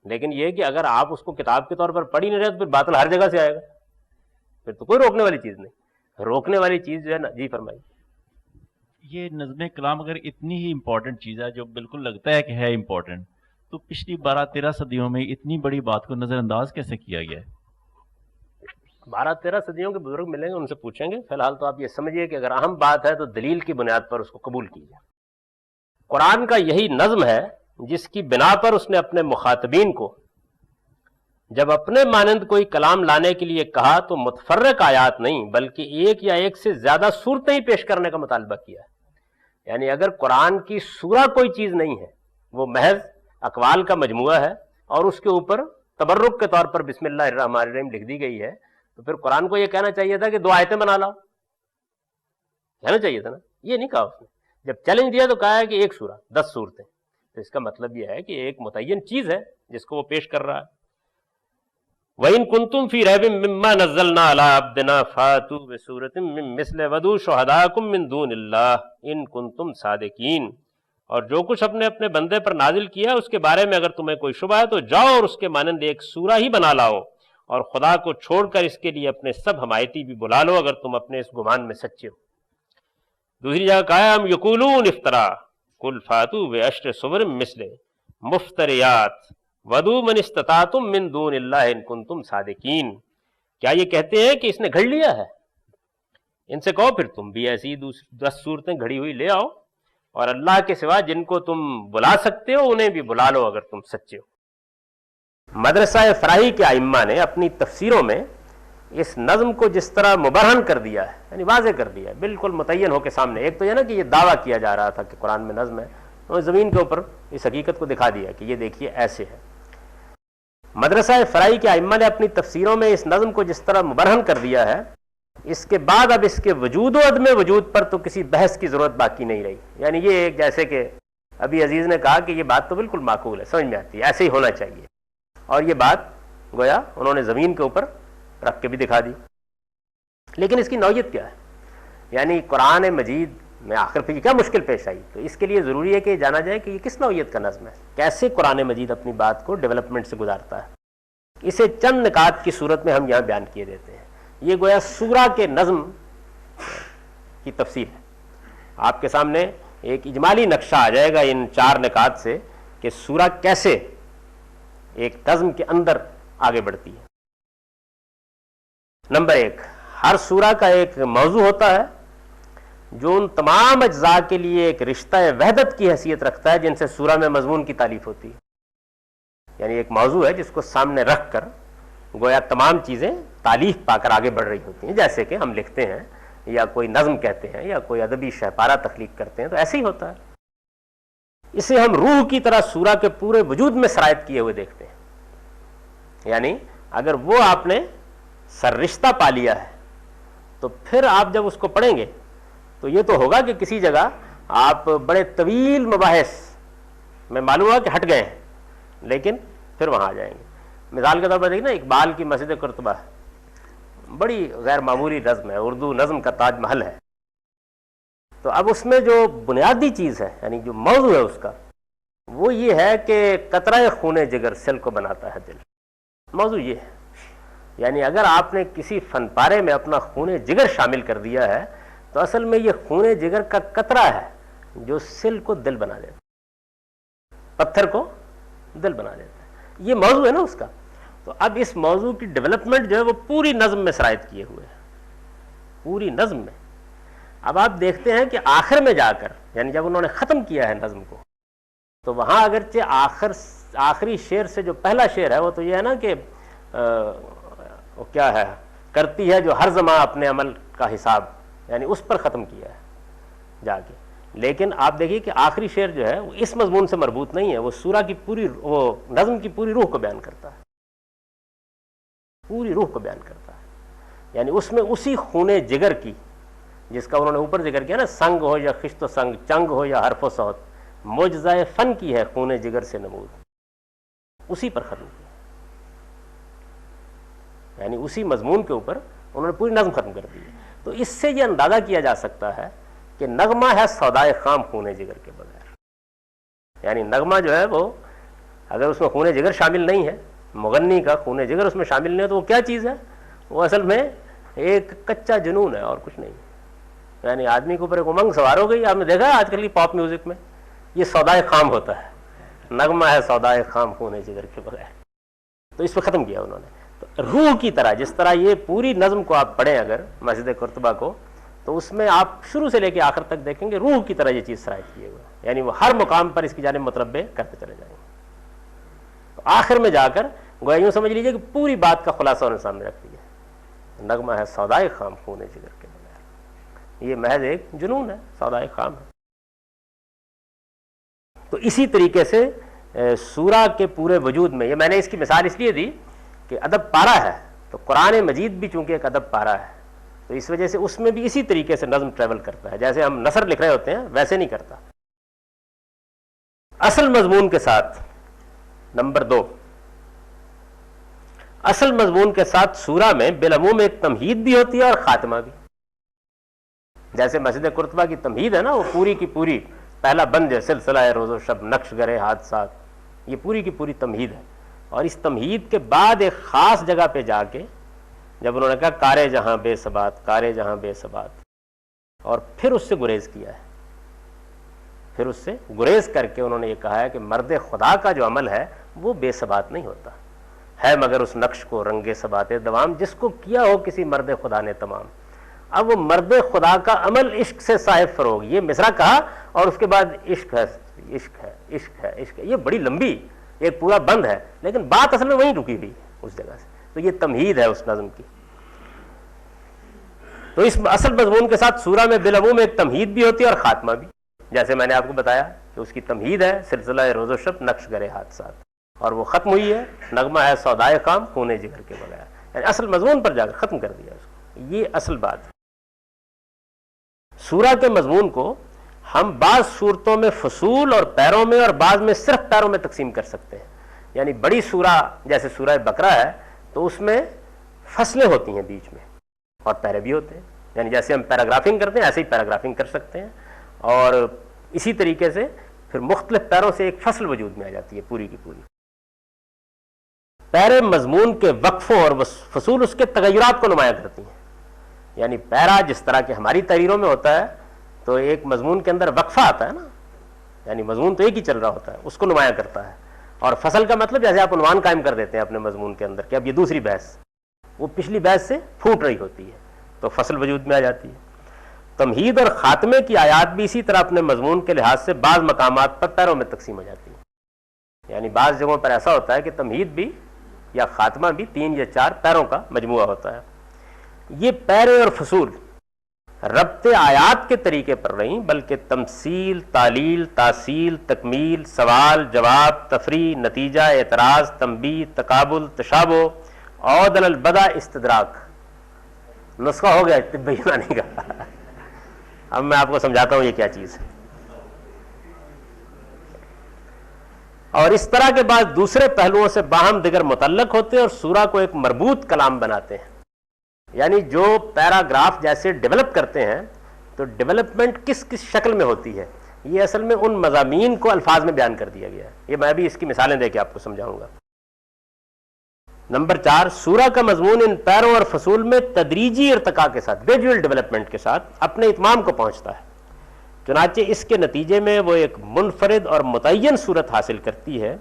لیکن یہ کہ اگر آپ اس کو کتاب کے طور پر پڑھ ہی نہیں رہے تو پھر باطل ہر جگہ سے آئے گا، پھر تو کوئی روکنے والی چیز نہیں. روکنے والی چیز جو ہے نا، جی فرمائیے. یہ نظم کلام اگر اتنی ہی امپورٹنٹ چیز ہے جو بالکل لگتا ہے کہ ہے امپورٹنٹ، تو پچھلی 12-13 صدیوں میں اتنی بڑی بات کو نظر انداز کیسے کیا گیا ہے؟ 12-13 صدیوں کے بزرگ ملیں گے، ان سے پوچھیں گے. فی الحال تو آپ یہ سمجھیے کہ اگر اہم بات ہے تو دلیل کی بنیاد پر اس کو قبول کیجیے. قرآن کا یہی نظم ہے جس کی بنا پر اس نے اپنے مخاطبین کو جب اپنے مانند کوئی کلام لانے کے لیے کہا تو متفرق آیات نہیں بلکہ ایک یا ایک سے زیادہ صورتیں ہی پیش کرنے کا مطالبہ کیا ہے. یعنی اگر قرآن کی سورہ کوئی چیز نہیں ہے، وہ محض اقوال کا مجموعہ ہے اور اس کے اوپر تبرک کے طور پر بسم اللہ الرحمن الرحیم لکھ دی گئی ہے، تو پھر قرآن کو یہ کہنا چاہیے تھا کہ 2 آیتیں بنا لاؤ، کہنا چاہیے تھا نا. یہ نہیں کہا اس نے. جب چیلنج دیا تو کہا ہے کہ 1 سورہ 10 صورتیں. تو اس کا مطلب یہ ہے کہ ایک متعین چیز ہے جس کو وہ پیش کر رہا ہے. وَإِن كُنتُمْ فِي رَيْبٍ مِّمَّا نَزَّلْنَا عَلَىٰ عَبْدِنَا فَأْتُوا بِسُورَةٍ مِّن مِّثْلِهِ وَادْعُوا شُهَدَاءَكُم مِّن دُونِ اللَّهِ إِن كُنتُمْ صَادِقِينَ. اور جو کچھ اپنے اپنے بندے پر نازل کیا اس کے بارے میں اگر تمہیں کوئی شبہ ہے تو جاؤ اور اس کے مانند ایک سورہ ہی بنا لاؤ، اور خدا کو چھوڑ کر اس کے لیے اپنے سب حمایتی بھی بلا لو اگر تم اپنے اس گمان میں سچے ہو. دوسری جگہ کہا ہے ہم یقولون افطرا قل فاتوا بعشر سور مثلہ مفتریات ودعوا من استطعتم من دون اللہ ان کنتم صادقین. کیا یہ کہتے ہیں کہ اس نے گھڑ لیا ہے؟ ان سے کہو پھر تم بھی ایسی 10 صورتیں گھڑی ہوئی لے آؤ، اور اللہ کے سوا جن کو تم بلا سکتے ہو انہیں بھی بلا لو اگر تم سچے ہو. مدرسہ فراہی کے ائمہ نے اپنی تفسیروں میں اس نظم کو جس طرح مبرہن کر دیا ہے، یعنی واضح کر دیا ہے، بالکل متعین ہو کے سامنے. ایک تو یہ نا کہ یہ دعویٰ کیا جا رہا تھا کہ قرآن میں نظم ہے، اور زمین کے اوپر اس حقیقت کو دکھا دیا کہ یہ دیکھیے ایسے ہے. مدرسہ فراہی کے ائمہ نے اپنی تفسیروں میں اس نظم کو جس طرح مبرہن کر دیا ہے، اس کے بعد اب اس کے وجود و عدم وجود پر تو کسی بحث کی ضرورت باقی نہیں رہی. یعنی یہ ایک جیسے کہ ابھی عزیز نے کہا کہ یہ بات تو بالکل معقول ہے، سمجھ میں آتی ہے، ایسے ہی ہونا چاہیے، اور یہ بات گویا انہوں نے زمین کے اوپر رکھ کے بھی دکھا دی. لیکن اس کی نوعیت کیا ہے؟ یعنی قرآن مجید میں آخر پھر کیا مشکل پیش آئی؟ تو اس کے لیے ضروری ہے کہ جانا جائے کہ یہ کس نوعیت کا نظم ہے، کیسے قرآن مجید اپنی بات کو ڈیولپمنٹ سے گزارتا ہے. اسے چند نکات کی صورت میں ہم یہاں بیان کیے دیتے ہیں. یہ گویا سورہ کے نظم کی تفصیل ہے. آپ کے سامنے ایک اجمالی نقشہ آ جائے گا ان 4 نکات سے کہ سورہ کیسے ایک نظم کے اندر آگے بڑھتی ہے. نمبر 1، ہر سورہ کا ایک موضوع ہوتا ہے جو ان تمام اجزاء کے لیے ایک رشتہ وحدت کی حیثیت رکھتا ہے جن سے سورہ میں مضمون کی تالیف ہوتی ہے. یعنی ایک موضوع ہے جس کو سامنے رکھ کر گویا تمام چیزیں تالیف پا کر آگے بڑھ رہی ہوتی ہیں. جیسے کہ ہم لکھتے ہیں یا کوئی نظم کہتے ہیں یا کوئی ادبی شہپارہ تخلیق کرتے ہیں تو ایسے ہی ہوتا ہے. اسے ہم روح کی طرح سورہ کے پورے وجود میں سرایت کیے ہوئے دیکھتے ہیں. یعنی اگر وہ آپ نے سر رشتہ پا لیا ہے تو پھر آپ جب اس کو پڑھیں گے تو یہ تو ہوگا کہ کسی جگہ آپ بڑے طویل مباحث میں معلوم ہوا کہ ہٹ گئے ہیں، لیکن پھر وہاں آ جائیں گے. مثال کے طور پر دیکھیں نا، اقبال کی مسجد قرطبہ بڑی غیر معمولی نظم ہے، اردو نظم کا تاج محل ہے. تو اب اس میں جو بنیادی چیز ہے، یعنی جو موضوع ہے اس کا، وہ یہ ہے کہ قطرہ خون جگر سل کو بناتا ہے دل. موضوع یہ ہے. یعنی اگر آپ نے کسی فن پارے میں اپنا خون جگر شامل کر دیا ہے تو اصل میں یہ خون جگر کا قطرہ ہے جو سل کو دل بنا دیتا ہے، پتھر کو دل بنا دیتا ہے. یہ موضوع ہے نا اس کا. تو اب اس موضوع کی ڈیولپمنٹ جو ہے وہ پوری نظم میں سرایت کیے ہوئے ہے، پوری نظم میں. اب آپ دیکھتے ہیں کہ آخر میں جا کر، یعنی جب انہوں نے ختم کیا ہے نظم کو، تو وہاں اگرچہ آخری شعر سے جو پہلا شعر ہے وہ تو یہ ہے نا کہ وہ کیا ہے، کرتی ہے جو ہر زماں اپنے عمل کا حساب، یعنی اس پر ختم کیا ہے جا کے. لیکن آپ دیکھیے کہ آخری شعر جو ہے وہ اس مضمون سے مربوط نہیں ہے، وہ سورہ کی پوری، وہ نظم کی پوری روح کو بیان کرتا ہے، پوری روح کو بیان کرتا ہے. یعنی اس میں اسی خون جگر کی، جس کا انہوں نے اوپر ذکر کیا نا، سنگ ہو یا خشت و سنگ، چنگ ہو یا حرف و صوت، معجزہ فن کی ہے خون جگر سے نمود، اسی پر ختم کیا. یعنی اسی مضمون کے اوپر انہوں نے پوری نظم ختم کر دی ہے. تو اس سے یہ اندازہ کیا جا سکتا ہے کہ نغمہ ہے سودائے خام خون جگر کے بغیر. یعنی نغمہ جو ہے وہ اگر اس میں خون جگر شامل نہیں ہے، مغنی کا خون جگر اس میں شامل نہیں ہے، تو وہ کیا چیز ہے؟ وہ اصل میں ایک کچا جنون ہے اور کچھ نہیں. یعنی آدمی کے اوپر ایک امنگ سوار ہو گئی. آپ نے دیکھا آج کل کی پاپ میوزک میں یہ سودائے خام ہوتا ہے، نغمہ ہے سودائے خام خون جگر کے بغیر. تو اس پہ ختم کیا انہوں نے. تو روح کی طرح، جس طرح یہ پوری نظم کو آپ پڑھیں اگر مسجد قرطبہ کو، تو اس میں آپ شروع سے لے کے آخر تک دیکھیں گے روح کی طرح یہ چیز سرایت کیے ہوئے، یعنی وہ ہر مقام پر اس کی جانب متربع کرتے چلے جائیں گے. تو آخر میں جا کر گویا یوں سمجھ لیجئے کہ پوری بات کا خلاصہ انہوں نے سامنے رکھ دیا. نغمہ ہے سودائے خام خون جگر کے بغیر، یہ محض ایک جنون ہے، سودائے خام ہے. تو اسی طریقے سے سورہ کے پورے وجود میں، یہ میں نے اس کی مثال اس لیے دی کہ ادب پارہ ہے، تو قرآن مجید بھی چونکہ ایک ادب پارہ ہے، تو اس وجہ سے اس میں بھی اسی طریقے سے نظم ٹریول کرتا ہے، جیسے ہم نثر لکھ رہے ہوتے ہیں ویسے نہیں کرتا۔ اصل مضمون کے ساتھ، نمبر 2، اصل مضمون کے ساتھ سورہ میں بالعموم ایک تمہید بھی ہوتی ہے اور خاتمہ بھی، جیسے مسجد قرطبہ کی تمہید ہے نا، وہ پوری کی پوری پہلا بند ہے سلسلہ ہے روز و شب نقش گرے حادثات، یہ پوری کی پوری تمہید ہے، اور اس تمہید کے بعد ایک خاص جگہ پہ جا کے جب انہوں نے کہا کارے جہاں بے ثبات، کارے جہاں بے ثبات، اور پھر اس سے گریز کیا ہے، پھر اس سے گریز کر کے انہوں نے یہ کہا ہے کہ مرد خدا کا جو عمل ہے وہ بے ثبات نہیں ہوتا ہے، مگر اس نقش کو رنگ ثبات دوام جس کو کیا ہو کسی مرد خدا نے تمام۔ اب وہ مرد خدا کا عمل عشق سے صاحب فروغ، یہ مصرع کہا اور اس کے بعد عشق ہے عشق ہے عشق ہے عشق ہے، یہ بڑی لمبی ایک پورا بند ہے، لیکن بات اصل میں وہیں رکی ہوئی ہے اس جگہ سے، تو یہ تمہید ہے اس نظم کی۔ تو اس اصل مضمون کے ساتھ سورہ میں بالعموم ایک تمہید بھی ہوتی ہے اور خاتمہ بھی، جیسے میں نے آپ کو بتایا کہ اس کی تمہید ہے سلسلہ روز و شب نقش گرے حادثات، اور وہ ختم ہوئی ہے نغمہ ہے سودائے خام خونے جگر کے بغیر، یعنی اصل مضمون پر جا کر ختم کر دیا اس کو، یہ اصل بات ہے۔ سورہ کے مضمون کو ہم بعض صورتوں میں فصول اور پیروں میں اور بعض میں صرف پیروں میں تقسیم کر سکتے ہیں، یعنی بڑی سورہ جیسے سورہ بقرہ ہے تو اس میں فصلیں ہوتی ہیں بیچ میں اور پیرے بھی ہوتے ہیں، یعنی جیسے ہم پیراگرافنگ کرتے ہیں ایسے ہی پیراگرافنگ کر سکتے ہیں، اور اسی طریقے سے پھر مختلف پیروں سے ایک فصل وجود میں آ جاتی ہے پوری کی پوری۔ پیرے مضمون کے وقفوں اور فصول اس کے تغیرات کو نمایاں کرتی ہیں، یعنی پیرا جس طرح کہ ہماری تحریروں میں ہوتا ہے تو ایک مضمون کے اندر وقفہ آتا ہے نا، یعنی مضمون تو ایک ہی چل رہا ہوتا ہے، اس کو نمایاں کرتا ہے، اور فصل کا مطلب جیسے آپ عنوان قائم کر دیتے ہیں اپنے مضمون کے اندر کہ اب یہ دوسری بحث وہ پچھلی بحث سے پھوٹ رہی ہوتی ہے تو فصل وجود میں آ جاتی ہے۔ تمہید اور خاتمے کی آیات بھی اسی طرح اپنے مضمون کے لحاظ سے بعض مقامات پر پیروں میں تقسیم ہو جاتی ہے، یعنی بعض جگہوں پر ایسا ہوتا ہے کہ تمہید بھی یا خاتمہ بھی 3 یا 4 پیروں کا مجموعہ ہوتا ہے۔ یہ پیرے اور فصول ربط آیات کے طریقے پر نہیں بلکہ تمثیل، تعلیل، تاصیل، تکمیل، سوال، جواب، تفریع، نتیجہ، اعتراض، تنبیہ، تقابل، تشابہ، عودل البدع، استدراک، نسخہ ہو گیا طب یونانی کا۔ اب میں آپ کو سمجھاتا ہوں یہ کیا چیز ہے۔ اور اس طرح کے بعد دوسرے پہلوؤں سے باہم دیگر متعلق ہوتے ہیں اور سورہ کو ایک مربوط کلام بناتے ہیں، یعنی جو پیراگراف جیسے ڈیولپ کرتے ہیں تو ڈیولپمنٹ کس کس شکل میں ہوتی ہے، یہ اصل میں ان مضامین کو الفاظ میں بیان کر دیا گیا ہے، یہ میں بھی اس کی مثالیں دے کے آپ کو سمجھاؤں گا۔ نمبر 4، سورہ کا مضمون ان پیروں اور فصول میں تدریجی ارتقاء کے ساتھ، گریجول ڈیولپمنٹ کے ساتھ اپنے اتمام کو پہنچتا ہے، چنانچہ اس کے نتیجے میں وہ ایک منفرد اور متعین صورت حاصل کرتی ہے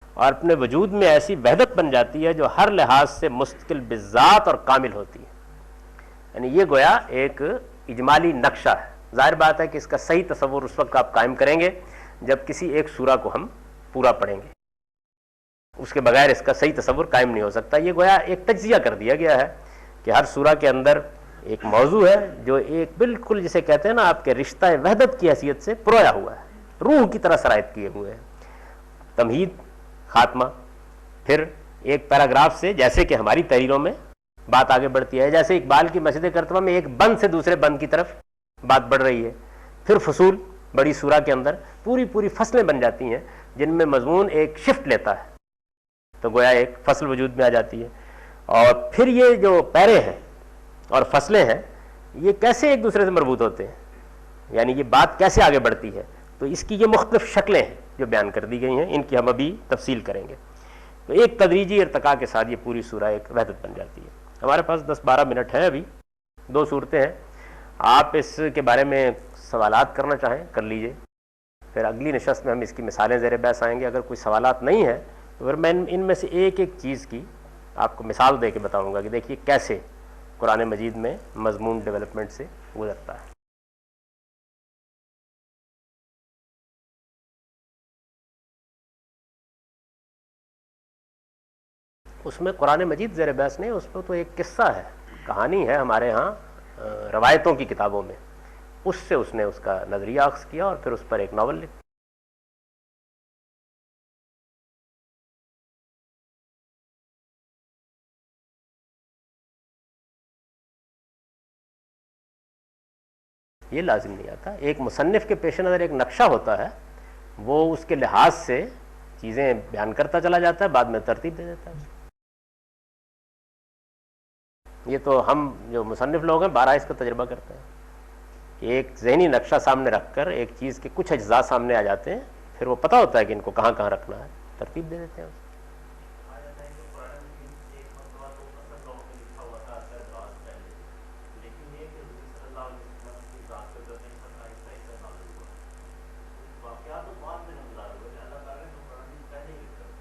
اور اپنے وجود میں ایسی وحدت بن جاتی ہے جو ہر لحاظ سے مستقل بالذات اور کامل ہوتی ہے، یعنی یہ گویا ایک اجمالی نقشہ ہے۔ ظاہر بات ہے کہ اس کا صحیح تصور اس وقت آپ قائم کریں گے جب کسی ایک سورہ کو ہم پورا پڑھیں گے، اس کے بغیر اس کا صحیح تصور قائم نہیں ہو سکتا۔ یہ گویا ایک تجزیہ کر دیا گیا ہے کہ ہر سورہ کے اندر ایک موضوع ہے جو ایک بالکل جسے کہتے ہیں نا آپ کے رشتہ وحدت کی حیثیت سے پرویا ہوا ہے، روح کی طرح سرایت کیے ہوئے ہیں۔ تمہید، خاتمہ، پھر ایک پیراگراف سے جیسے کہ ہماری تحریروں میں بات آگے بڑھتی ہے، جیسے اقبال کی مسجد کرتبہ میں ایک بند سے دوسرے بند کی طرف بات بڑھ رہی ہے، پھر فصول بڑی سورہ کے اندر پوری پوری فصلیں بن جاتی ہیں جن میں مضمون ایک شفٹ لیتا ہے تو گویا ایک فصل وجود میں آ جاتی ہے۔ اور پھر یہ جو پیرے ہیں اور فصلیں ہیں یہ کیسے ایک دوسرے سے مربوط ہوتے ہیں، یعنی یہ بات کیسے آگے بڑھتی ہے، تو اس کی یہ مختلف شکلیں ہیں جو بیان کر دی گئی ہیں، ان کی ہم ابھی تفصیل کریں گے۔ تو ایک تدریجی ارتقاء کے ساتھ یہ پوری سورہ ایک وحدت بن جاتی ہے۔ ہمارے پاس 10-12 منٹ ہیں، ابھی 2 صورتیں ہیں، آپ اس کے بارے میں سوالات کرنا چاہیں کر لیجئے، پھر اگلی نشست میں ہم اس کی مثالیں زیر بحث آئیں گے۔ اگر کوئی سوالات نہیں ہیں تو پھر میں ان میں سے ایک ایک چیز کی آپ کو مثال دے کے بتاؤں گا کہ دیکھیے کیسے قرآن مجید میں مضمون ڈیولپمنٹ سے گزرتا ہے۔ اس میں قرآن مجید زیر بحث نہیں، اس میں تو ایک قصہ ہے، کہانی ہے ہمارے ہاں روایتوں کی کتابوں میں، اس سے اس نے اس کا نظریہ اخذ کیا اور پھر اس پر ایک ناول لکھا۔ یہ لازم نہیں آتا. ایک مصنف کے پیش نظر ایک نقشہ ہوتا ہے, وہ اس کے لحاظ سے چیزیں بیان کرتا چلا جاتا ہے, بعد میں ترتیب دے دیتا ہے. یہ تو ہم جو مصنف لوگ ہیں بارہ اس کا تجربہ کرتے ہیں کہ ایک ذہنی نقشہ سامنے رکھ کر ایک چیز کے کچھ اجزاء سامنے آ جاتے ہیں, پھر وہ پتہ ہوتا ہے کہ ان کو کہاں کہاں رکھنا ہے, ترتیب دے دیتے ہیں.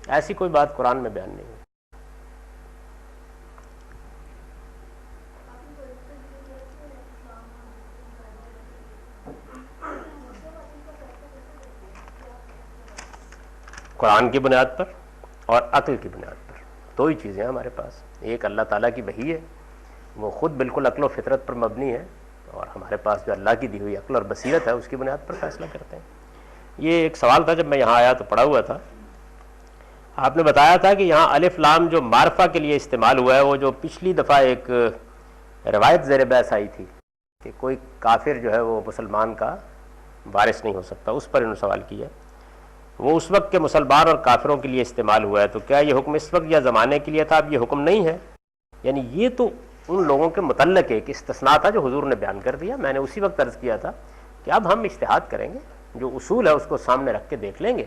ایسی کوئی بات قرآن میں بیان نہیں ہے. قرآن کی بنیاد پر اور عقل کی بنیاد پر, دو ہی چیزیں ہیں ہمارے پاس. ایک اللہ تعالیٰ کی وحی ہے, وہ خود بالکل عقل و فطرت پر مبنی ہے, اور ہمارے پاس جو اللہ کی دی ہوئی عقل اور بصیرت ہے اس کی بنیاد پر فیصلہ کرتے ہیں. یہ ایک سوال تھا جب میں یہاں آیا تو پڑھا ہوا تھا, آپ نے بتایا تھا کہ یہاں الف لام جو معرفہ کے لیے استعمال ہوا ہے, وہ جو پچھلی دفعہ ایک روایت زیر بحث آئی تھی کہ کوئی کافر جو ہے وہ مسلمان کا وارث نہیں ہو سکتا, اس پر انہوں نے سوال کیا. وہ اس وقت کے مسلمان اور کافروں کے لیے استعمال ہوا ہے, تو کیا یہ حکم اس وقت یا زمانے کے لیے تھا, اب یہ حکم نہیں ہے؟ یعنی یہ تو ان لوگوں کے متعلق ایک استثناء تھا جو حضور نے بیان کر دیا. میں نے اسی وقت عرض کیا تھا کہ اب ہم اجتہاد کریں گے, جو اصول ہے اس کو سامنے رکھ کے دیکھ لیں گے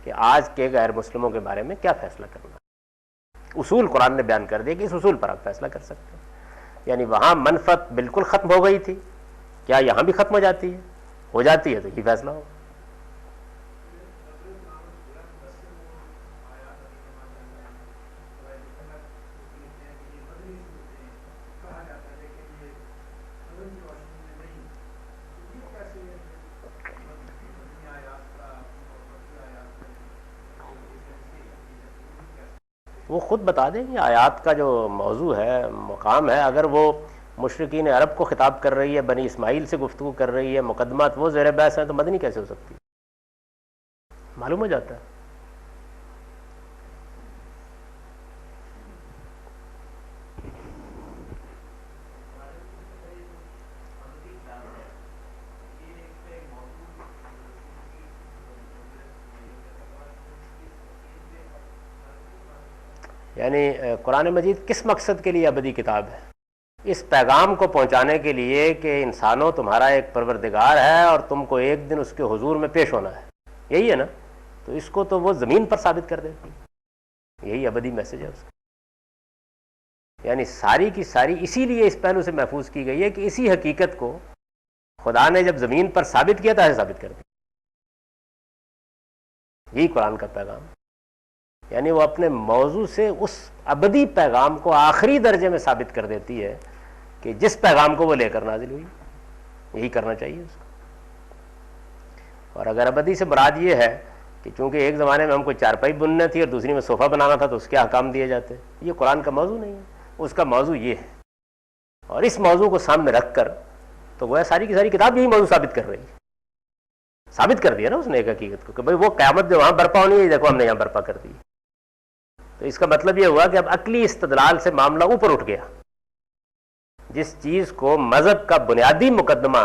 کہ آج کے غیر مسلموں کے بارے میں کیا فیصلہ کرنا ہے. اصول قرآن نے بیان کر دیا کہ اس اصول پر آپ فیصلہ کر سکتے ہیں. یعنی وہاں منفعت بالکل ختم ہو گئی تھی, کیا یہاں بھی ختم ہو جاتی ہے؟ ہو جاتی ہے تو یہ فیصلہ ہوگا. وہ خود بتا دیں گے. آیات کا جو موضوع ہے, مقام ہے, اگر وہ مشرکین عرب کو خطاب کر رہی ہے, بنی اسماعیل سے گفتگو کر رہی ہے, مقدمات وہ زیر بحث ہیں, تو مدنی کیسے ہو سکتی ہے؟ معلوم ہو جاتا ہے. یعنی قرآن مجید کس مقصد کے لیے ابدی کتاب ہے؟ اس پیغام کو پہنچانے کے لیے کہ انسانوں تمہارا ایک پروردگار ہے اور تم کو ایک دن اس کے حضور میں پیش ہونا ہے, یہی ہے نا. تو اس کو تو وہ زمین پر ثابت کر دیتی, یہی ابدی میسج ہے اس کا. یعنی ساری کی ساری اسی لیے اس پہلو سے محفوظ کی گئی ہے کہ اسی حقیقت کو خدا نے جب زمین پر ثابت کیا تھا ایسے ثابت کر دیا. یہی قرآن کا پیغام. یعنی وہ اپنے موضوع سے اس ابدی پیغام کو آخری درجے میں ثابت کر دیتی ہے کہ جس پیغام کو وہ لے کر نازل ہوئی. یہی کرنا چاہیے اس کو. اور اگر ابدی سے مراد یہ ہے کہ چونکہ ایک زمانے میں ہم کو چارپائی بننا تھی اور دوسری میں صوفہ بنانا تھا تو اس کے احکام دیے جاتے, یہ قرآن کا موضوع نہیں ہے. اس کا موضوع یہ ہے, اور اس موضوع کو سامنے رکھ کر تو وہ ساری کی ساری کتاب یہی موضوع ثابت کر رہی ہے. ثابت کر دیا نا اس نے ایک حقیقت کو کہ بھائی وہ قیامت جو وہاں برپا ہونی ہے, دیکھو ہم نے یہاں برپا کر دی. تو اس کا مطلب یہ ہوا کہ اب عقلی استدلال سے معاملہ اوپر اٹھ گیا. جس چیز کو مذہب کا بنیادی مقدمہ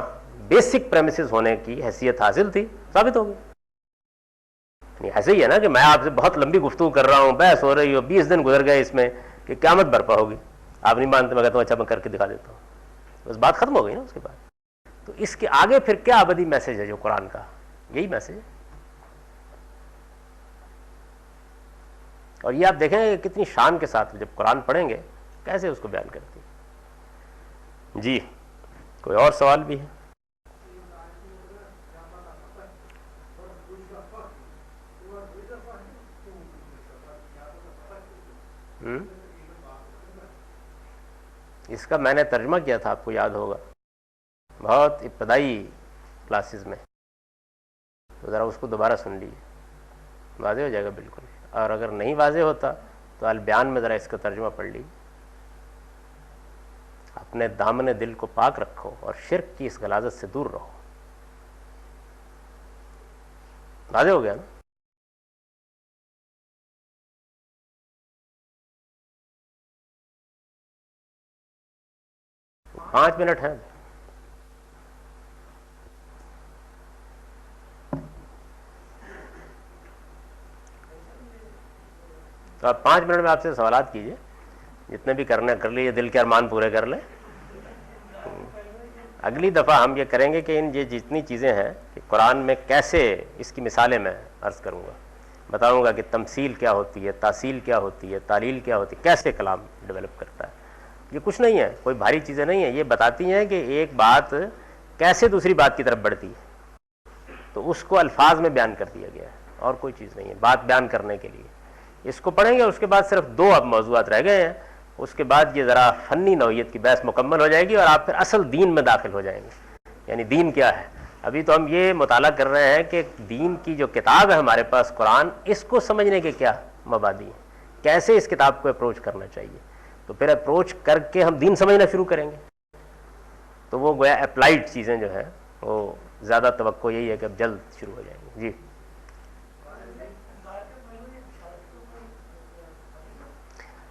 بیسک پریمیسز ہونے کی حیثیت حاصل تھی, ثابت ہو گئی. ایسے ہی ہے نا کہ میں آپ سے بہت لمبی گفتگو کر رہا ہوں, بحث ہو رہی ہو, 20 دن گزر گئے اس میں کہ قیامت برپا ہوگی, آپ نہیں مانتے, میں کہتا ہوں اچھا میں کر کے دکھا دیتا ہوں, بس بات ختم ہو گئی نا اس کے بعد. تو اس کے آگے پھر کیا ابدی میسج ہے جو قرآن کا, یہی میسج ہے. اور یہ آپ دیکھیں کہ کتنی شان کے ساتھ جب قرآن پڑھیں گے کیسے اس کو بیان کرتی ہے. جی کوئی اور سوال بھی ہے؟ اس کا میں نے ترجمہ کیا تھا, آپ کو یاد ہوگا, بہت ابتدائی کلاسز میں, تو ذرا اس کو دوبارہ سن لیجیے, واضح ہو جائے گا بالکل. اور اگر نہیں واضح ہوتا تو البیان میں ذرا اس کا ترجمہ پڑھ لیجیے. اپنے دامن دل کو پاک رکھو اور شرک کی اس غلاظت سے دور رہو. واضح ہو گیا نا؟ 5 منٹ ہیں. تو آپ 5 منٹ میں آپ سے سوالات کیجئے، جتنے بھی کرنے کر لیجیے، دل کے ارمان پورے کر لیں. اگلی دفعہ ہم یہ کریں گے کہ یہ جتنی چیزیں ہیں کہ قرآن میں کیسے، اس کی مثالیں میں عرض کروں گا، بتاؤں گا کہ تمثیل کیا ہوتی ہے، تاصیل کیا ہوتی ہے، تعلیل کیا ہوتی ہے، کیسے کلام ڈیولپ کرتا ہے. یہ کچھ نہیں ہے، کوئی بھاری چیزیں نہیں ہیں، یہ بتاتی ہیں کہ ایک بات کیسے دوسری بات کی طرف بڑھتی ہے، تو اس کو الفاظ میں بیان کر دیا گیا ہے، اور کوئی چیز نہیں ہے بات بیان کرنے کے لیے. اس کو پڑھیں گے. اس کے بعد صرف 2 اب موضوعات رہ گئے ہیں، اس کے بعد یہ ذرا فنی نوعیت کی بحث مکمل ہو جائے گی اور آپ پھر اصل دین میں داخل ہو جائیں گے. یعنی دین کیا ہے. ابھی تو ہم یہ مطالعہ کر رہے ہیں کہ دین کی جو کتاب ہے ہمارے پاس قرآن، اس کو سمجھنے کے کیا مبادی ہیں، کیسے اس کتاب کو اپروچ کرنا چاہیے. تو پھر اپروچ کر کے ہم دین سمجھنا شروع کریں گے. تو وہ گویا اپلائیڈ چیزیں جو ہیں وہ زیادہ توقع یہی ہے کہ اب جلد شروع ہو جائیں گے. جی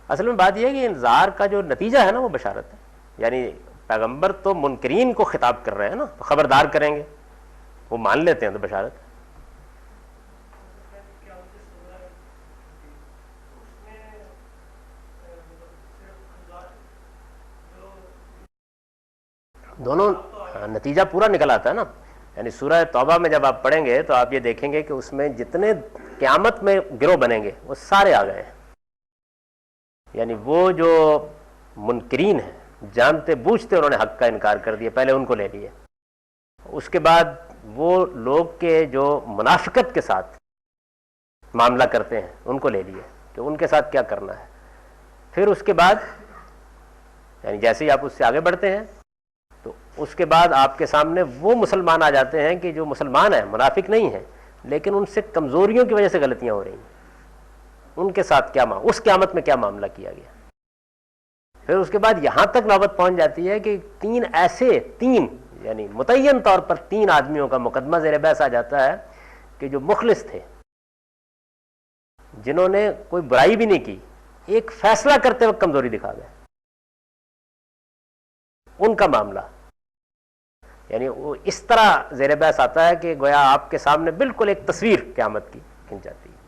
اصل میں بات یہ ہے کہ انذار کا جو نتیجہ ہے نا وہ بشارت ہے. یعنی پیغمبر تو منکرین کو خطاب کر رہے ہیں نا، تو خبردار کریں گے، وہ مان لیتے ہیں تو بشارت ہے. دونوں نتیجہ پورا نکل آتا ہے نا. یعنی سورہ توبہ میں جب آپ پڑھیں گے تو آپ یہ دیکھیں گے کہ اس میں جتنے قیامت میں گروہ بنیں گے وہ سارے آ گئے ہیں. یعنی وہ جو منکرین ہیں، جانتے بوجھتے انہوں نے حق کا انکار کر دیا، پہلے ان کو لے لیے. اس کے بعد وہ لوگ کے جو منافقت کے ساتھ معاملہ کرتے ہیں ان کو لے لیے کہ ان کے ساتھ کیا کرنا ہے. پھر اس کے بعد یعنی جیسے ہی آپ اس سے آگے بڑھتے ہیں تو اس کے بعد آپ کے سامنے وہ مسلمان آ جاتے ہیں کہ جو مسلمان ہیں، منافق نہیں ہیں، لیکن ان سے کمزوریوں کی وجہ سے غلطیاں ہو رہی ہیں. ان کے ساتھ کیا اس قیامت میں کیا معاملہ کیا گیا. پھر اس کے بعد یہاں تک نوبت پہنچ جاتی ہے کہ 3 یعنی متعین طور پر 3 آدمیوں کا مقدمہ زیر بحث آ جاتا ہے کہ جو مخلص تھے، جنہوں نے کوئی برائی بھی نہیں کی، ایک فیصلہ کرتے وقت کمزوری دکھا گئے، ان کا معاملہ. یعنی وہ اس طرح زیر بحث آتا ہے کہ گویا آپ کے سامنے بالکل ایک تصویر قیامت کی کھنچ جاتی ہے،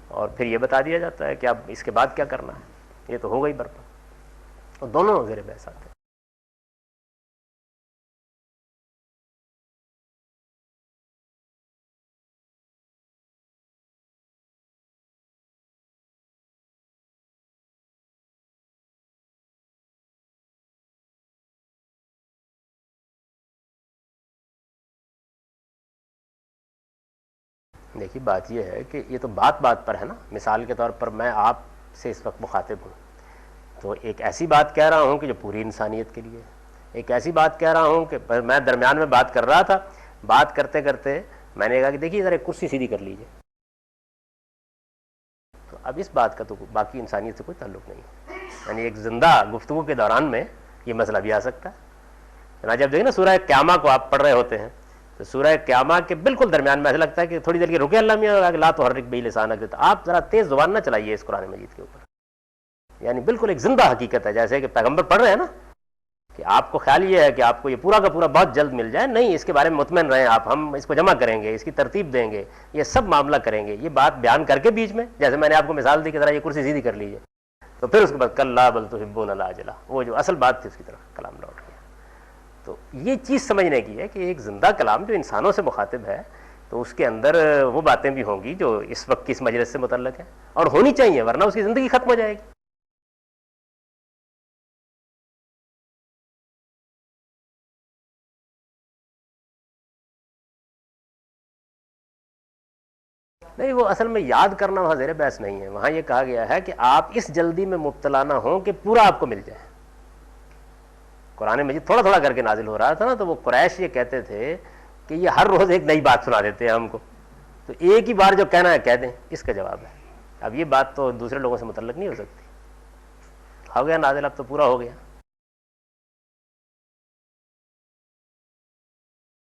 اور پھر یہ بتا دیا جاتا ہے کہ اب اس کے بعد کیا کرنا ہے. یہ تو ہو گئی برپا، اور دونوں زیر بحث آتے ہیں. دیکھیے بات یہ ہے کہ یہ تو بات پر ہے نا. مثال کے طور پر میں آپ سے اس وقت مخاطب ہوں، تو ایک ایسی بات کہہ رہا ہوں کہ جو پوری انسانیت کے لیے ہے. ایک ایسی بات کہہ رہا ہوں کہ میں درمیان میں بات کر رہا تھا، بات کرتے کرتے میں نے کہا کہ دیکھیے ذرا ایک کرسی سیدھی کر لیجیے. تو اب اس بات کا تو باقی انسانیت سے کوئی تعلق نہیں ہے. یعنی ایک زندہ گفتگو کے دوران میں یہ مسئلہ بھی آ سکتا ہے. جب دیکھیں نا سورہ قیامہ کو آپ پڑھ رہے ہوتے ہیں تو سورہ قیامہ کے بالکل درمیان میں ایسا لگتا ہے کہ تھوڑی دیر کے رکے اللہ میاں لا تحرک بہ لسانک، آپ ذرا تیز زبان نہ چلائیے اس قرآن مجید کے اوپر. یعنی بالکل ایک زندہ حقیقت ہے، جیسے کہ پیغمبر پڑھ رہے ہیں نا کہ آپ کو خیال یہ ہے کہ آپ کو یہ پورا کا پورا بہت جلد مل جائے. نہیں، اس کے بارے میں مطمئن رہیں آپ، ہم اس کو جمع کریں گے، اس کی ترتیب دیں گے، یہ سب معاملہ کریں گے. یہ بات بیان کر کے بیچ میں جیسے میں نے آپ کو مثال دی کہ ذرا یہ کرسی سیدھی کر لیجیے، تو پھر اس کے بعد کلا بل تحبون العاجلہ، وہ جو اصل بات تھی اس کی طرف کلام لوٹ گیا. تو یہ چیز سمجھنے کی ہے کہ ایک زندہ کلام جو انسانوں سے مخاطب ہے تو اس کے اندر وہ باتیں بھی ہوں گی جو اس وقت کی اس مجلس سے متعلق ہیں، اور ہونی چاہیے، ورنہ اس کی زندگی ختم ہو جائے گی. نہیں، وہ اصل میں یاد کرنا وہاں زیر بحث نہیں ہے. وہاں یہ کہا گیا ہے کہ آپ اس جلدی میں مبتلا نہ ہوں کہ پورا آپ کو مل جائے. قرآن مجید تھوڑا تھوڑا کر کے نازل ہو رہا تھا نا، تو وہ قریش یہ کہتے تھے کہ یہ ہر روز ایک نئی بات سنا دیتے ہیں ہم کو، تو ایک ہی بار جو کہنا ہے کہہ دیں. اس کا جواب ہے اب یہ بات تو دوسرے لوگوں سے متعلق نہیں ہو سکتی. ہو گیا نازل، اب تو پورا ہو گیا.